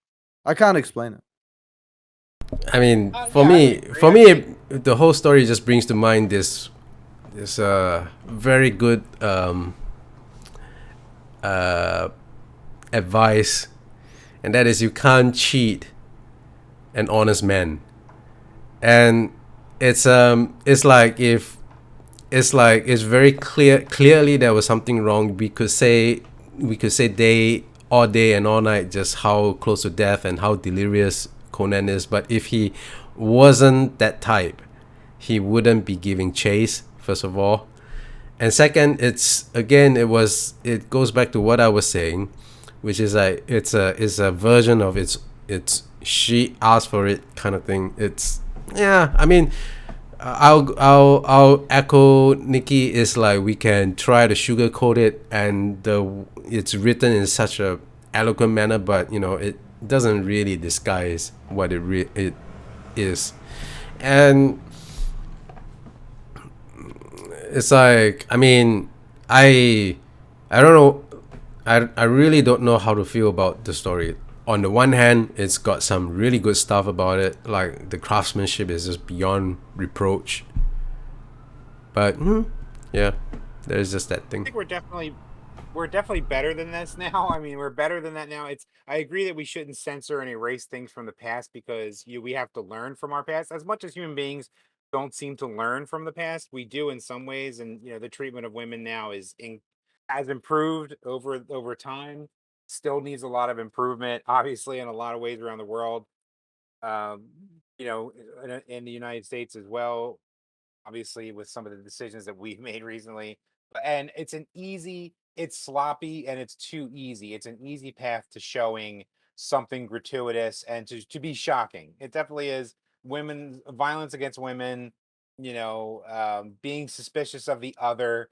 I can't explain it. I mean, Yeah, I would agree. I think the whole story just brings to mind this very good uh, advice, and that is you can't cheat an honest man. And it's like if it's very clearly there was something wrong. We could say day and all night just how close to death and how delirious Conan is. But if he wasn't that type, he wouldn't be giving chase, first of all. And second, it goes back to what I was saying, which is like it's a version of it's she asked for it kind of thing. It's yeah, I mean, I'll echo Nikki. Is like we can try to sugarcoat it, and it's written in such a eloquent manner, but it doesn't really disguise what it is. And it's like, I mean, I don't know, I really don't know how to feel about the story. On the one hand, it's got some really good stuff about it, like the craftsmanship is just beyond reproach. But yeah, there's just that I thing. think we're definitely better than this now. I mean, we're better than that now. I agree that we shouldn't censor and erase things from the past because we have to learn from our past. As much as human beings don't seem to learn from the past, we do in some ways. And the treatment of women now has improved over time. Still needs a lot of improvement, obviously, in a lot of ways around the world. Um, in the United States as well, obviously with some of the decisions that we've made recently. And it's sloppy and it's too easy. It's an easy path to showing something gratuitous and to be shocking. It definitely is. Women violence against women, being suspicious of the other,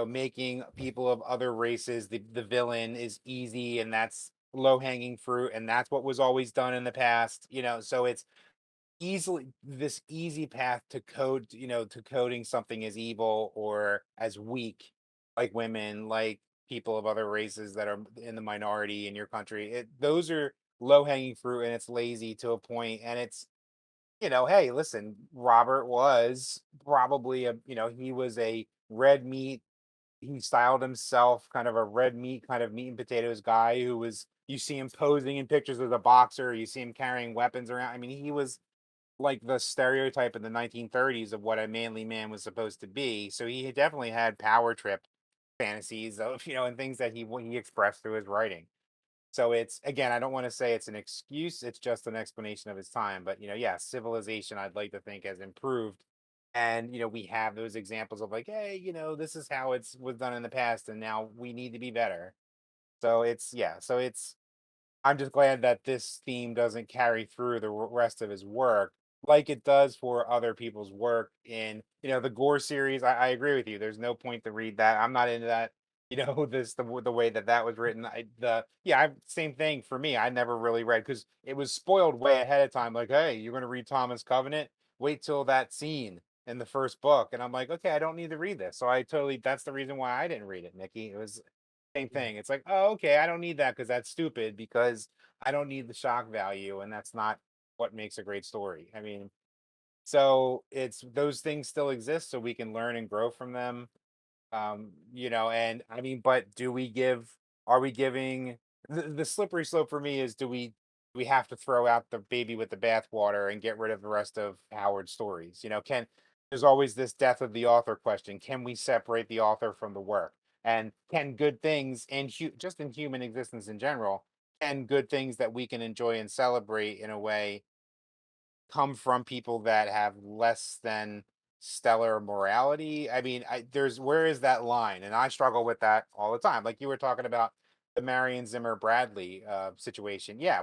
making people of other races the villain is easy, and that's low hanging fruit, and that's what was always done in the past. So it's this easy path to coding something as evil or as weak, like women, like people of other races that are in the minority in your country. Those are low hanging fruit, and it's lazy to a point, and it's, hey, listen, Robert was probably he was a red meat. He styled himself kind of a red meat, kind of meat and potatoes guy who was, you see him posing in pictures as a boxer, you see him carrying weapons around. I mean, he was like the stereotype in the 1930s of what a manly man was supposed to be. So he definitely had power trip fantasies of, and things that he expressed through his writing. So it's, again, I don't want to say it's an excuse, it's just an explanation of his time. But yeah, civilization, I'd like to think, has improved. And we have those examples of like, hey, this is how it's was done in the past, and now we need to be better. So it's I'm just glad that this theme doesn't carry through the rest of his work like it does for other people's work in, the Gore series. I agree with you. There's no point to read that. I'm not into that. The way that was written. Same thing for me. I never really read because it was spoiled way ahead of time. Like, hey, you're going to read Thomas Covenant. Wait till that scene in the first book, and I'm like, okay, I don't need to read this. So that's the reason why I didn't read it, Nikki. It was same thing. It's like, oh, okay, I don't need that because that's stupid, because I don't need the shock value, and that's not what makes a great story. I mean, so it's those things still exist so we can learn and grow from them. And I mean, but are we giving the slippery slope for me is, do we have to throw out the baby with the bathwater and get rid of the rest of Howard's stories? There's always this death of the author question. Can we separate the author from the work? And can good things just in human existence in general, can good things that we can enjoy and celebrate in a way come from people that have less than stellar morality? I mean, where is that line? And I struggle with that all the time. Like you were talking about the Marion Zimmer Bradley situation. Yeah,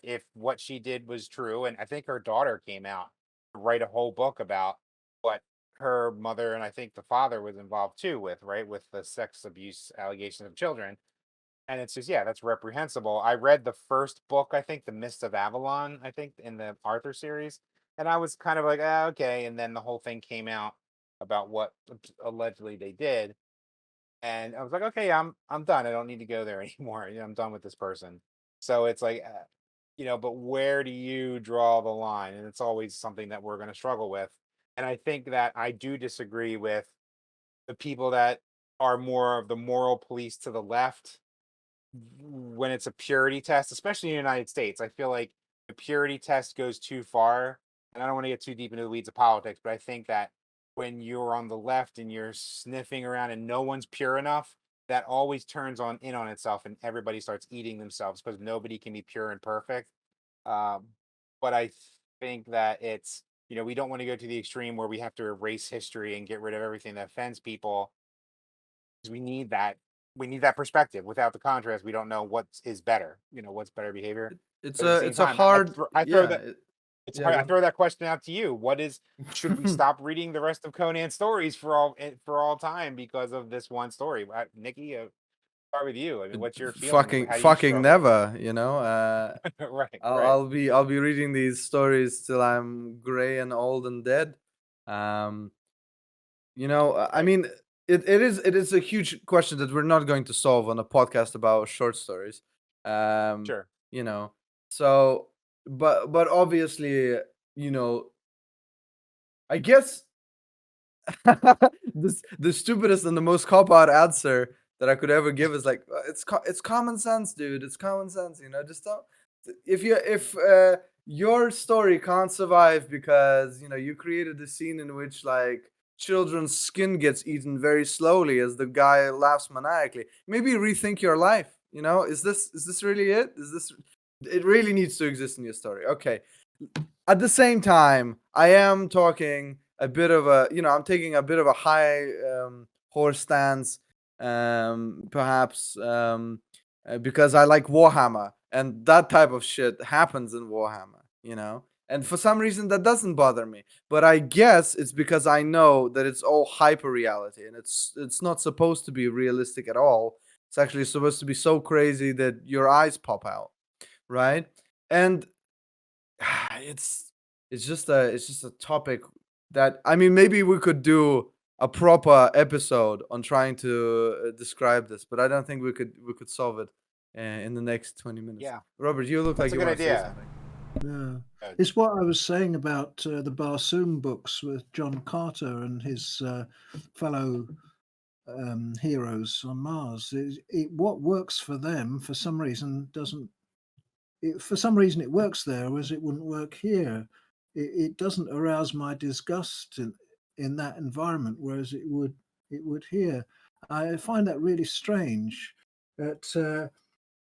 if what she did was true, and I think her daughter came out to write a whole book about what her mother and I think the father was involved too with, right, with the sex abuse allegations of children. And it's just, yeah, that's reprehensible. I read the first book, I think, The Mist of Avalon, I think, in the Arthur series. And I was kind of like, okay. And then the whole thing came out about what allegedly they did. And I was like, okay, I'm done. I don't need to go there anymore. I'm done with this person. So it's like, but where do you draw the line? And it's always something that we're going to struggle with. And I think that I do disagree with the people that are more of the moral police to the left when it's a purity test, especially in the United States. I feel like the purity test goes too far. And I don't want to get too deep into the weeds of politics, but I think that when you're on the left and you're sniffing around and no one's pure enough, that always turns in on itself, and everybody starts eating themselves because nobody can be pure and perfect. Um, but I think that it's, we don't want to go to the extreme where we have to erase history and get rid of everything that offends people, because we need that perspective. Without the contrast, we don't know what is better. What's better behavior. It's But at the a same it's a time, hard I throw that it's yeah, hard. go I ahead. throw that question out to you. Should we stop reading the rest of Conan's stories for all time because of this one story? Nikki, start with you. I mean, what's your feeling? Fucking How do you fucking struggle with never, right, I'll, right. I'll be reading these stories till I'm gray and old and dead. Um, I Right. mean, it is a huge question that we're not going to solve on a podcast about short stories. Um, Sure. you know, so but obviously, I guess the stupidest and the most cop out answer that I could ever give is like, it's common sense, dude. It's common sense. Just don't. If your story can't survive because you created a scene in which like children's skin gets eaten very slowly as the guy laughs maniacally, maybe rethink your life. Is this really it? It really needs to exist in your story? Okay. At the same time, I am talking a bit of I'm taking a bit of a high horse stance, perhaps, because I like Warhammer, and that type of shit happens in Warhammer. And for some reason, that doesn't bother me. But I guess it's because I know that it's all hyper reality, and it's not supposed to be realistic at all. It's actually supposed to be so crazy that your eyes pop out, right? And it's it's just a topic that, I mean, maybe we could do a proper episode on trying to describe this, but I don't think we could solve it in the next 20 minutes. Yeah. Robert, you look That's like a you good want to say idea. something. Yeah. It's what I was saying about the Barsoom books with John Carter and his fellow heroes on Mars. What works for them, for some reason, doesn't. For some reason, it works there, whereas it wouldn't work here. It doesn't arouse my disgust in that environment, whereas it would here. I find that really strange. That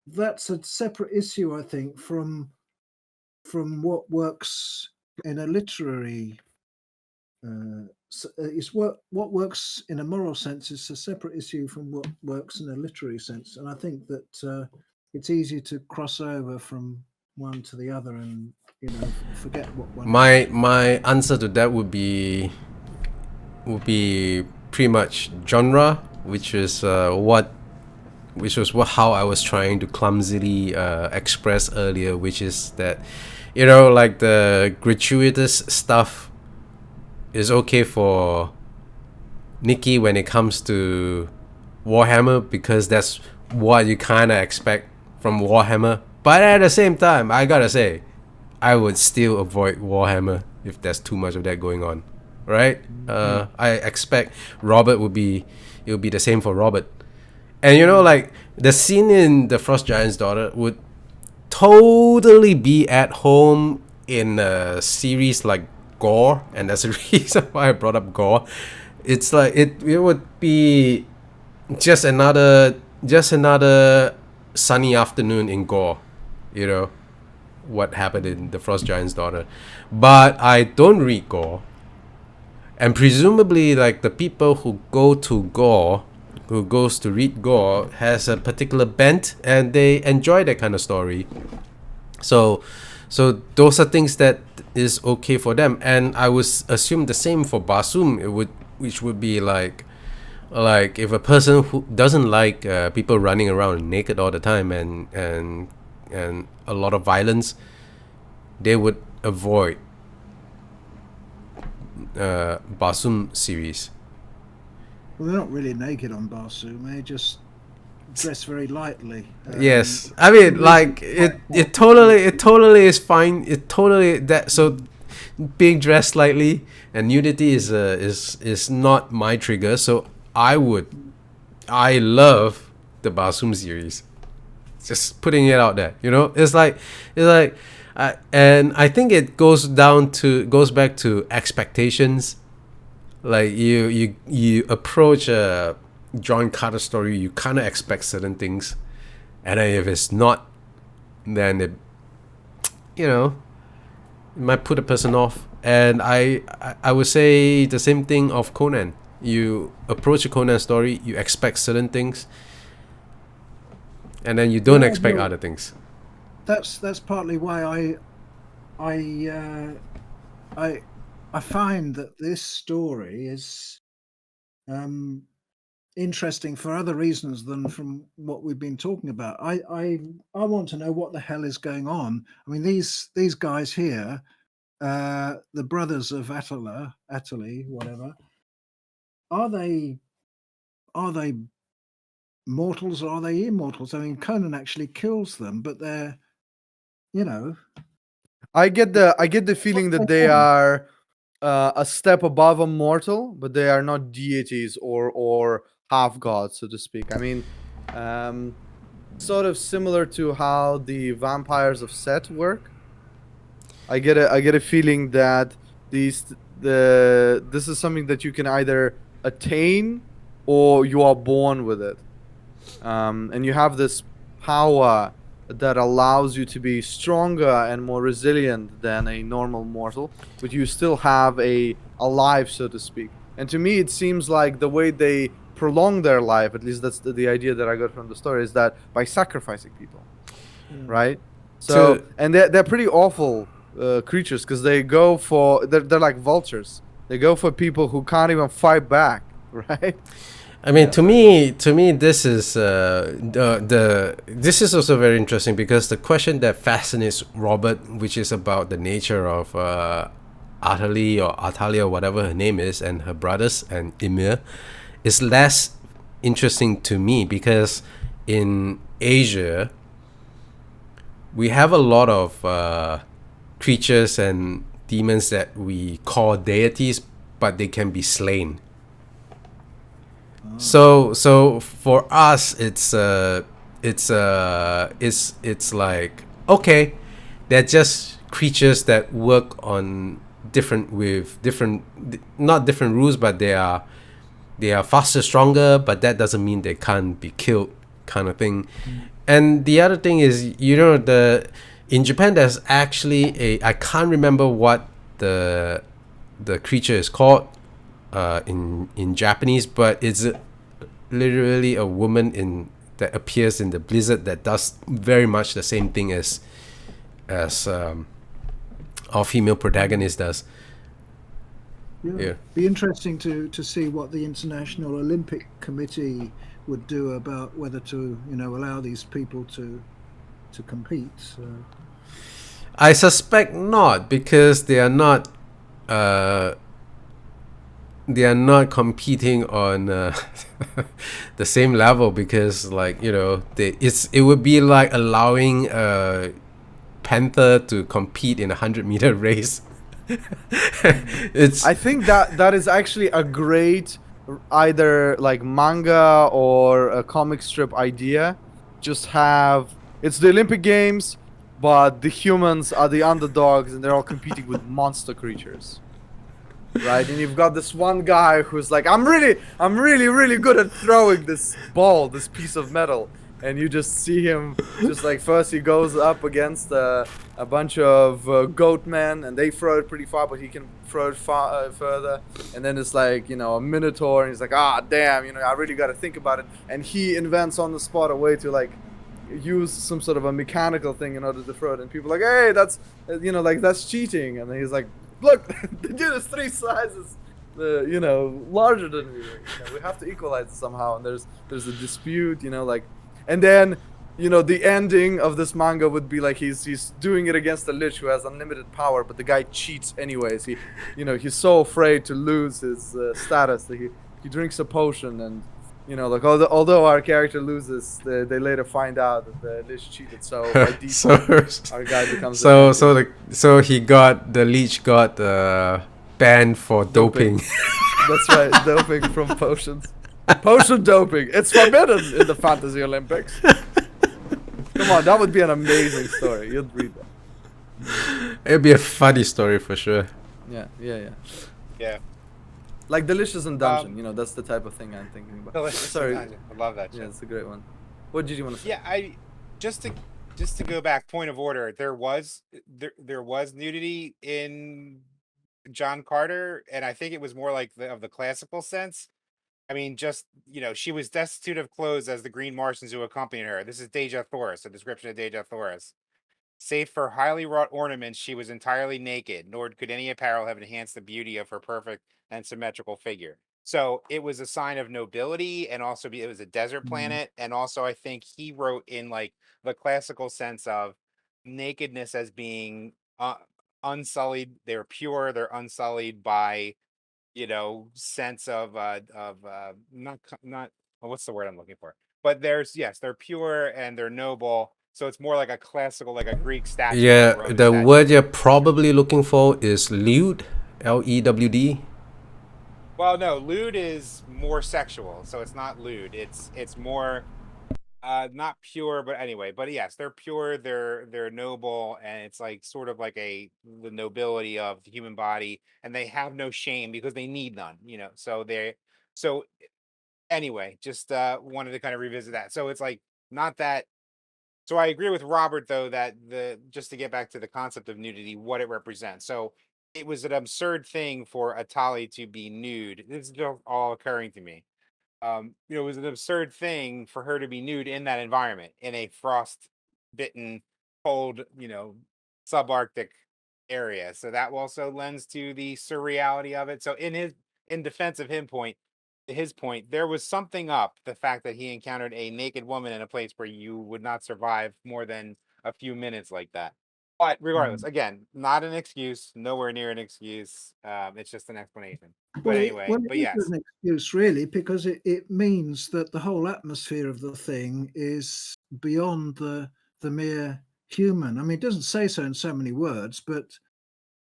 that's a separate issue, I think, from what works in a literary. It's what works in a moral sense is a separate issue from what works in a literary sense, and I think that it's easy to cross over from one to the other and forget what one. My answer to that would be pretty much genre, which is how I was trying to clumsily express earlier, which is that, like the gratuitous stuff is okay for Nikki when it comes to Warhammer, because that's what you kind of expect from Warhammer. But at the same time, I gotta say, I would still avoid Warhammer if there's too much of that going on, right? I expect it would be the same for Robert. And like the scene in The Frost Giant's Daughter would totally be at home in a series like Gore, and that's the reason why I brought up Gore. It's like it would be just another sunny afternoon in Gore, what happened in The Frost Giant's Daughter. But I don't read Gore, and presumably like the people who goes to read Gore has a particular bent and they enjoy that kind of story. So those are things that is okay for them, and I would assume the same for Barsoom. Which would be like if a person who doesn't like people running around naked all the time and a lot of violence, they would avoid Barsoom series. Well, they're not really naked on Barsoom. They just dress very lightly. Yes, I mean, like it totally is fine. It totally that so being dressed lightly and nudity is not my trigger. So I love the Barsoom series. Just putting it out there, it's like, and I think it goes back to expectations. Like you approach a John Carter story, you kind of expect certain things, and then if it's not, then it might put a person off. And I would say the same thing of Conan. You approach a Conan story, you expect certain things, and then you don't expect other things. That's partly why I find that this story is interesting for other reasons than from what we've been talking about. I want to know what the hell is going on. I mean, these guys here, the brothers of Atali, whatever, are they mortals or are they immortals? I mean, Conan actually kills them, but they're, I get the feeling that they are a step above a mortal, but they are not deities or half gods, so to speak. I mean, sort of similar to how the vampires of Set work. I get a feeling that this is something that you can either attain or you are born with it, and you have this power that allows you to be stronger and more resilient than a normal mortal, but you still have a life, so to speak. And to me, it seems like the way they prolong their life, at least that's the idea that I got from the story, is that by sacrificing people, right? So, and they're pretty awful creatures, because they go for they're like vultures. They go for people who can't even fight back, right? I mean, Yeah, to me, this is this is also very interesting because the question that fascinates Robert, which is about the nature of Atali or Atalia, whatever her name is, and her brothers and Ymir, is less interesting to me because in Asia we have a lot of creatures and demons that we call deities, but they can be slain. So for us, it's like, okay, they're just creatures that work on not different rules, but they are faster, stronger, but that doesn't mean they can't be killed, kind of thing. And the other thing is, in Japan there's actually I can't remember what the creature is called in Japanese, but it's literally a woman that appears in the blizzard that does very much the same thing as our female protagonist does. Yeah. Be interesting to see what the International Olympic Committee would do about whether to allow these people to compete. So. I suspect not, because they are not competing on the same level, because it would be like allowing a panther to compete in a 100-meter race. I think that is actually a great either like manga or a comic strip idea. Just have it's the Olympic Games, but the humans are the underdogs and they're all competing with monster creatures. Right? And you've got this one guy who's like, I'm really good at throwing this ball, this piece of metal. And you just see him just like first he goes up against a bunch of goat men and they throw it pretty far, but he can throw it far further. And then it's like, a minotaur and he's like, damn, I really got to think about it. And he invents on the spot a way to like use some sort of a mechanical thing in order to throw it. And people are like, hey, that's, that's cheating. And then he's like, look, the dude is 3 sizes larger than me. We have to equalize it somehow. And there's a dispute, and then, the ending of this manga would be like he's doing it against a lich who has unlimited power, but the guy cheats anyways. He's so afraid to lose his status that he drinks a potion, and although our character loses, they later find out that the lich cheated. So by default, our guy becomes the leech got banned for doping. That's right, doping from potions. Potion doping. It's forbidden in the Fantasy Olympics. Come on, that would be an amazing story. You'd read that. It'd be a funny story for sure. Yeah. Like Delicious in Dungeon, that's the type of thing I'm thinking about. Delicious Sorry. Dungeon. I love that show. Yeah, it's a great one. What did you want to say? Yeah, just to go back, point of order, there was nudity in John Carter, and I think it was more like of the classical sense. I mean, just, she was destitute of clothes as the green Martians who accompanied her. This is Deja Thoris, a description of Deja Thoris. Save for highly wrought ornaments, she was entirely naked, nor could any apparel have enhanced the beauty of her perfect and symmetrical figure. So it was a sign of nobility, and also it was a desert planet. And also, I think he wrote in like the classical sense of nakedness as being unsullied. They're pure, they're unsullied by sense of not well, what's the word I'm looking for? But they're pure and they're noble. So it's more like a classical, like a Greek statue. Yeah, the word you're probably looking for is lewd, Lewd. Well, no, lewd is more sexual, so it's not lewd. It's more not pure, but anyway. But yes, they're pure, they're noble, and it's like sort of like the nobility of the human body, and they have no shame because they need none, so anyway, just wanted to kind of revisit that. So it's like not that. So I agree with Robert though that just to get back to the concept of nudity, what it represents. So it was an absurd thing for Atali to be nude. This is just all occurring to me. It was an absurd thing for her to be nude in that environment, in a frost-bitten, cold, subarctic area. So that also lends to the surreality of it. So in defense of him point, his point, there was something up. The fact that he encountered a naked woman in a place where you would not survive more than a few minutes like that. But regardless, again, not an excuse, nowhere near an excuse. It's just an explanation. But anyway, It but is yes, an excuse, really, because it means that the whole atmosphere of the thing is beyond the mere human. I mean, it doesn't say so in so many words, but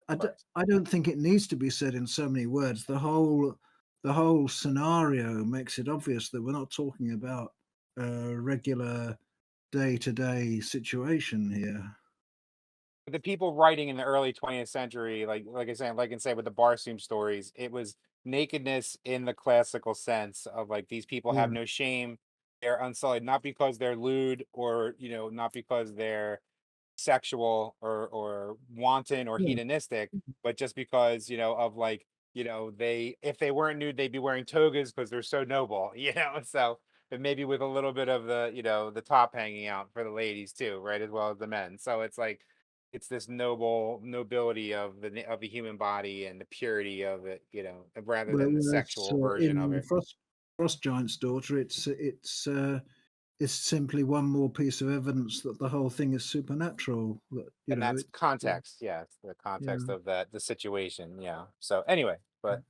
I don't think it needs to be said in so many words. The whole scenario makes it obvious that we're not talking about a regular day-to-day situation here. the people writing in the early 20th century, like I say with the Barsoom stories, it was nakedness in the classical sense of like these people have Yeah. no shame, they're unsullied, not because they're lewd or not because they're sexual or wanton or Yeah. hedonistic, but just because of like they if they weren't nude they'd be wearing togas because they're so noble, so but maybe with a little bit of the the top hanging out for the ladies too, right, as well as the men. So it's like it's this nobility of the human body and the purity of it, rather Well, than the whereas sexual version of in it. Frost Giant's Daughter, it's simply one more piece of evidence that the whole thing is supernatural. That And that's it's context, yeah, it's the yeah, context of the situation, yeah. So anyway, but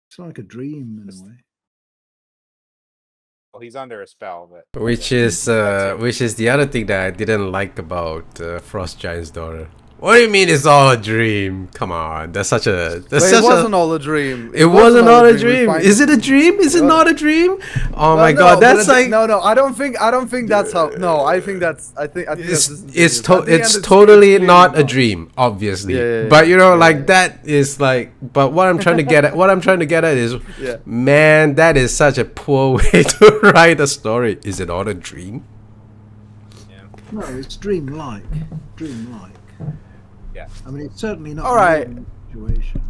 it's like a dream in a this, way. well, he's under a spell, but Which okay. is the other thing that I didn't like about Frost Giant's Daughter. What do you mean it's all a dream? Come on, that's such a But it wasn't all a dream. it wasn't all a We dream. find- Is it a dream? Is it Well, not a dream? Oh well, my no, god, but that's like no. I don't think that's how. No, I think that's it's disingenuous. At the end, it's it's totally clearly not a dream, obviously. Yeah, but yeah, like yeah. that is like. But what I'm trying to get at, is, Yeah. man, that is such a poor way to write a story. Is it all a dream? No, it's dreamlike. Dreamlike. Yeah. I mean, it's certainly not All right. a real situation.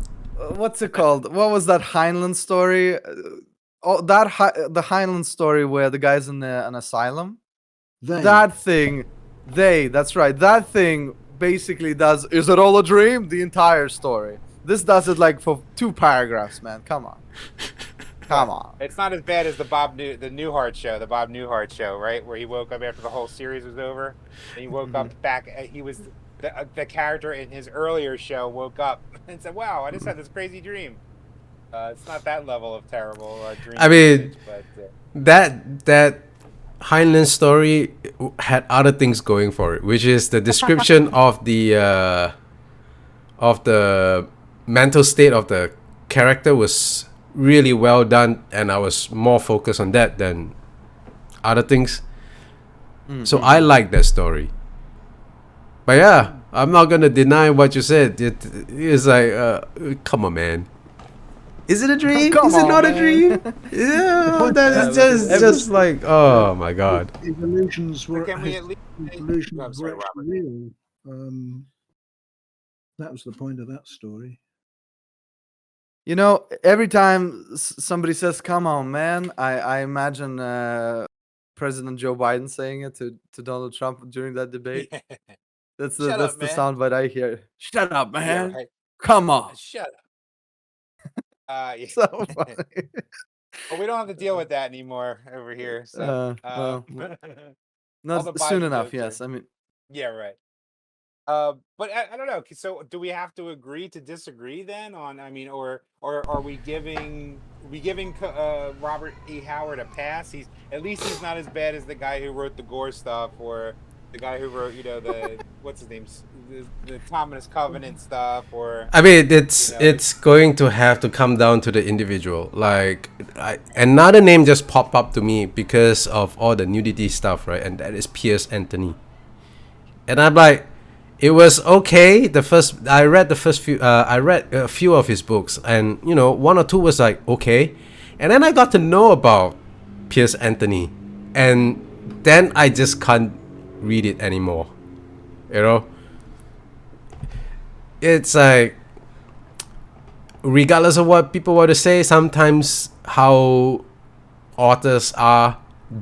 What's it called? What was that Heinlein story? The Heinlein story where the guy's in an asylum. That's right. That thing basically does. Is it all a dream? The entire story. This does it like for 2 paragraphs, man. Come on. Come on. It's not as bad as the Bob Newhart show, right? Where he woke up after the whole series was over. And he woke up back. He was the character in his earlier show woke up and said, "Wow, I just had this crazy dream." It's not that level of terrible dream. I mean, usage, but that Heinlein story had other things going for it, which is the description of the mental state of the character was really well done, and I was more focused on that than other things. So I like that story. But yeah, I'm not gonna deny what you said. It's like, come on, man. Is it a dream? Come Is it on, not man. a dream? Yeah, that is just like, oh my god. His illusions were, can we at least? his illusions I'm sorry, were actually real. That was the point of that story. You know, every time somebody says "Come on, man," I imagine President Joe Biden saying it to Donald Trump during that debate. That's the Shut up, man. soundbite I hear. Shut up, man. Yeah, right. Come on. Shut up. Yeah. So funny. Well, we don't have to deal with that anymore over here. So, well, all Not the soon Biden enough. jokes Yes, are- I mean, Yeah, right. But I don't know. So, do we have to agree to disagree then? Or are we giving Robert E. Howard a pass? He's not as bad as the guy who wrote the Gore stuff, or the guy who wrote the what's his name, the Thomas Covenant stuff, or I mean, it's going to have to come down to the individual. Like, another name just popped up to me because of all the nudity stuff, right? And that is Piers Anthony. And I'm like, it was okay. I read a few of his books, and 1 or 2 was like okay, and then I got to know about Piers Anthony, and then I just can't read it anymore. It's like, regardless of what people want to say, sometimes how authors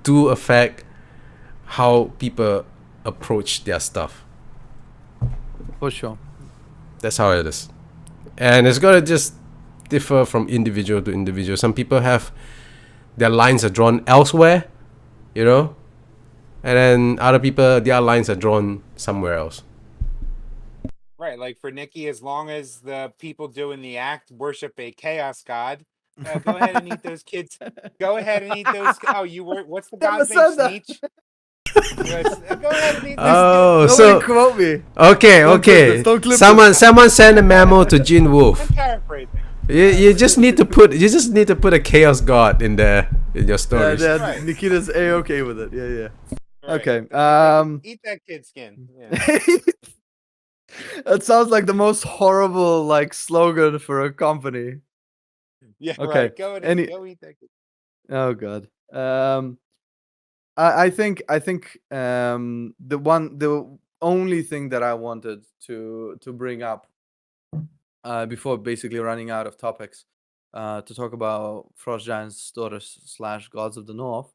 do affect how people approach their stuff. for sure. That's how it is. And it's gonna just differ from individual to individual. Some people have their lines are drawn elsewhere, you know, and then other people, their lines are drawn somewhere else. Right, like for Nikki, as long as the people doing the act worship a chaos god, go ahead and eat those kids. Go ahead and eat those. Oh, you were. What's the Never god's name? said that. Sneech. Go ahead and eat those Oh, kids. Nobody so quote me. okay, Don't clip okay. this, don't clip Someone send a memo to Gene I'm Wolfe. paraphrasing. You just need to put a chaos god in there in your stories. Yeah, Right. Nikita's a-okay with it. Yeah. Right. Okay. Eat that kid skin. Yeah. That sounds like the most horrible like slogan for a company. Yeah. Okay, Right. Go eat that kid. Oh god. I think the only thing that I wanted to bring up before basically running out of topics to talk about Frost Giants' daughters / Gods of the North,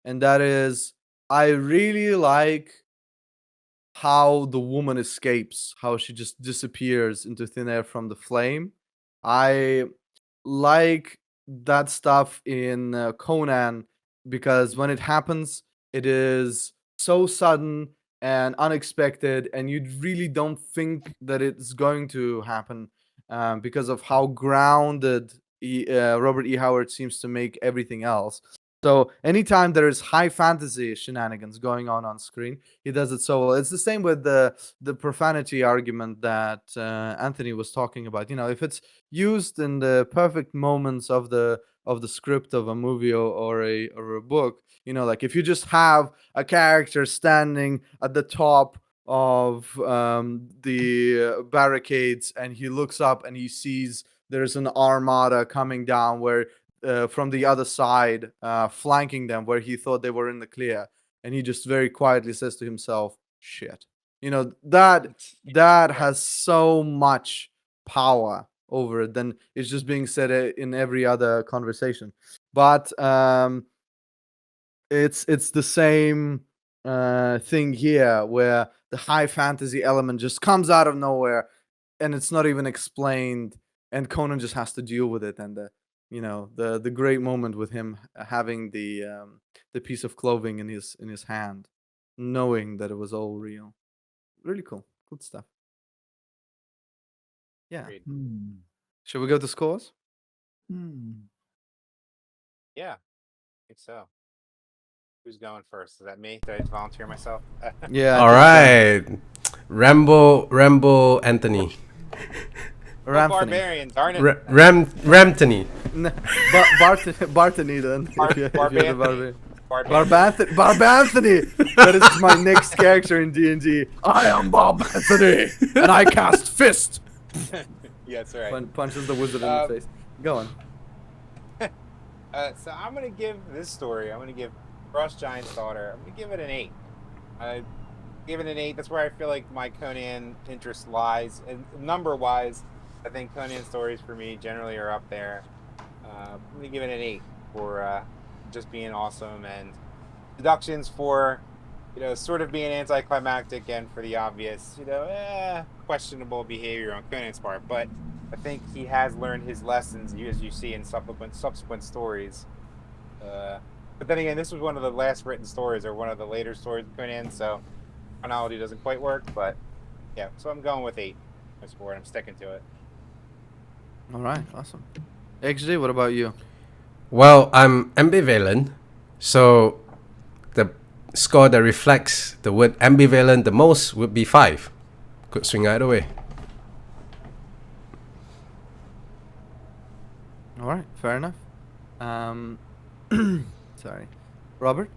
and that is I really like how the woman escapes, how she just disappears into thin air from the flame. I like that stuff in Conan because when it happens, it is so sudden and unexpected, and you really don't think that it's going to happen because of how grounded Robert E. Howard seems to make everything else. So anytime there is high fantasy shenanigans going on screen, he does it so well. It's the same with the profanity argument that Anthony was talking about. You know, if it's used in the perfect moments of the script of a movie or a book, you know, like if you just have a character standing at the top of the barricades and he looks up and he sees there's an armada coming down where from the other side, flanking them where he thought they were in the clear, and he just very quietly says to himself, "Shit." You know, that has so much power over it than it's just being said in every other conversation. But it's the same thing here where the high fantasy element just comes out of nowhere and it's not even explained, and Conan just has to deal with it. And the great moment with him having the piece of clothing in his hand, knowing that it was all real. Really cool. Good stuff. Yeah. Agreed. Should we go to scores? Yeah. I think so. Who's going first? Is that me? Did I just volunteer myself? Yeah. All right, Rambo Anthony. Ramthony. Barbarian, darn it. Ramthony. Bartony then. if you're the Barbanthony. barbarian. Barbanthony. That is my next character in D&D. I am Barbanthony, and I cast fist. Yeah, that's right. Punches the wizard in the face. Go on. So I'm gonna give this story. I'm gonna give Frost Giant's Daughter. I'm gonna give it an 8. I give it an 8. That's where I feel like my Conan interest lies, and number-wise, I think Conan stories for me generally are up there. I'm gonna give it an 8 for just being awesome, and deductions for sort of being anticlimactic, and for the obvious questionable behavior on Conan's part. But I think he has learned his lessons, as you see in subsequent stories. But then again, this was one of the last written stories, or one of the later stories of Conan, so chronology doesn't quite work. But yeah, so I'm going with 8. My score, and I'm sticking to it. All right, awesome. XJ, what about you? Well, I'm ambivalent, so the score that reflects the word ambivalent the most would be 5. Could swing either way. All right, fair enough. Sorry, Robert.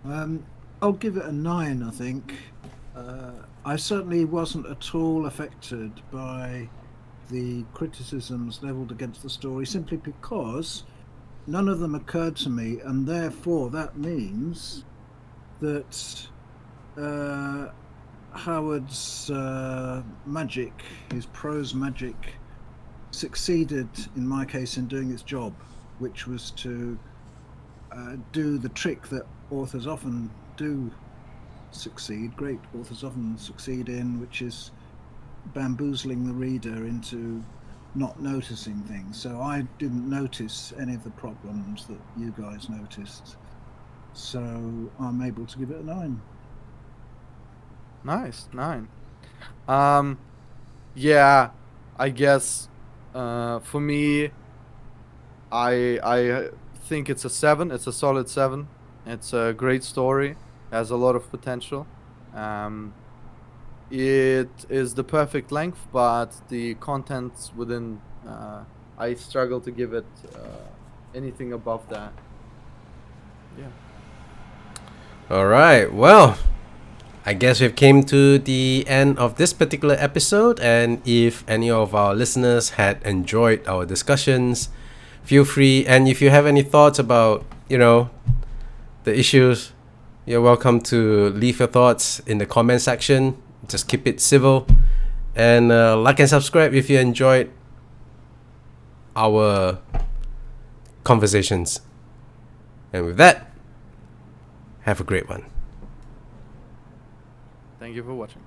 I'll give it a 9. I think I certainly wasn't at all affected by the criticisms leveled against the story, simply because none of them occurred to me, and therefore that means that Howard's magic, his prose magic, succeeded in my case in doing its job, which was to do the trick that authors often do succeed, great authors often succeed in, which is bamboozling the reader into not noticing things. So I didn't notice any of the problems that you guys noticed. So I'm able to give it a 9. Nice, 9. Yeah, I guess for me, I think it's a 7. It's a solid 7. It's a great story. Has a lot of potential. It is the perfect length, but the contents within, I struggle to give it anything above that. Yeah. All right. Well, I guess we've came to the end of this particular episode, and if any of our listeners had enjoyed our discussions, feel free, and if you have any thoughts about, the issues, you're welcome to leave your thoughts in the comment section. Just keep it civil, and like and subscribe if you enjoyed our conversations. And with that, have a great one. Thank you for watching.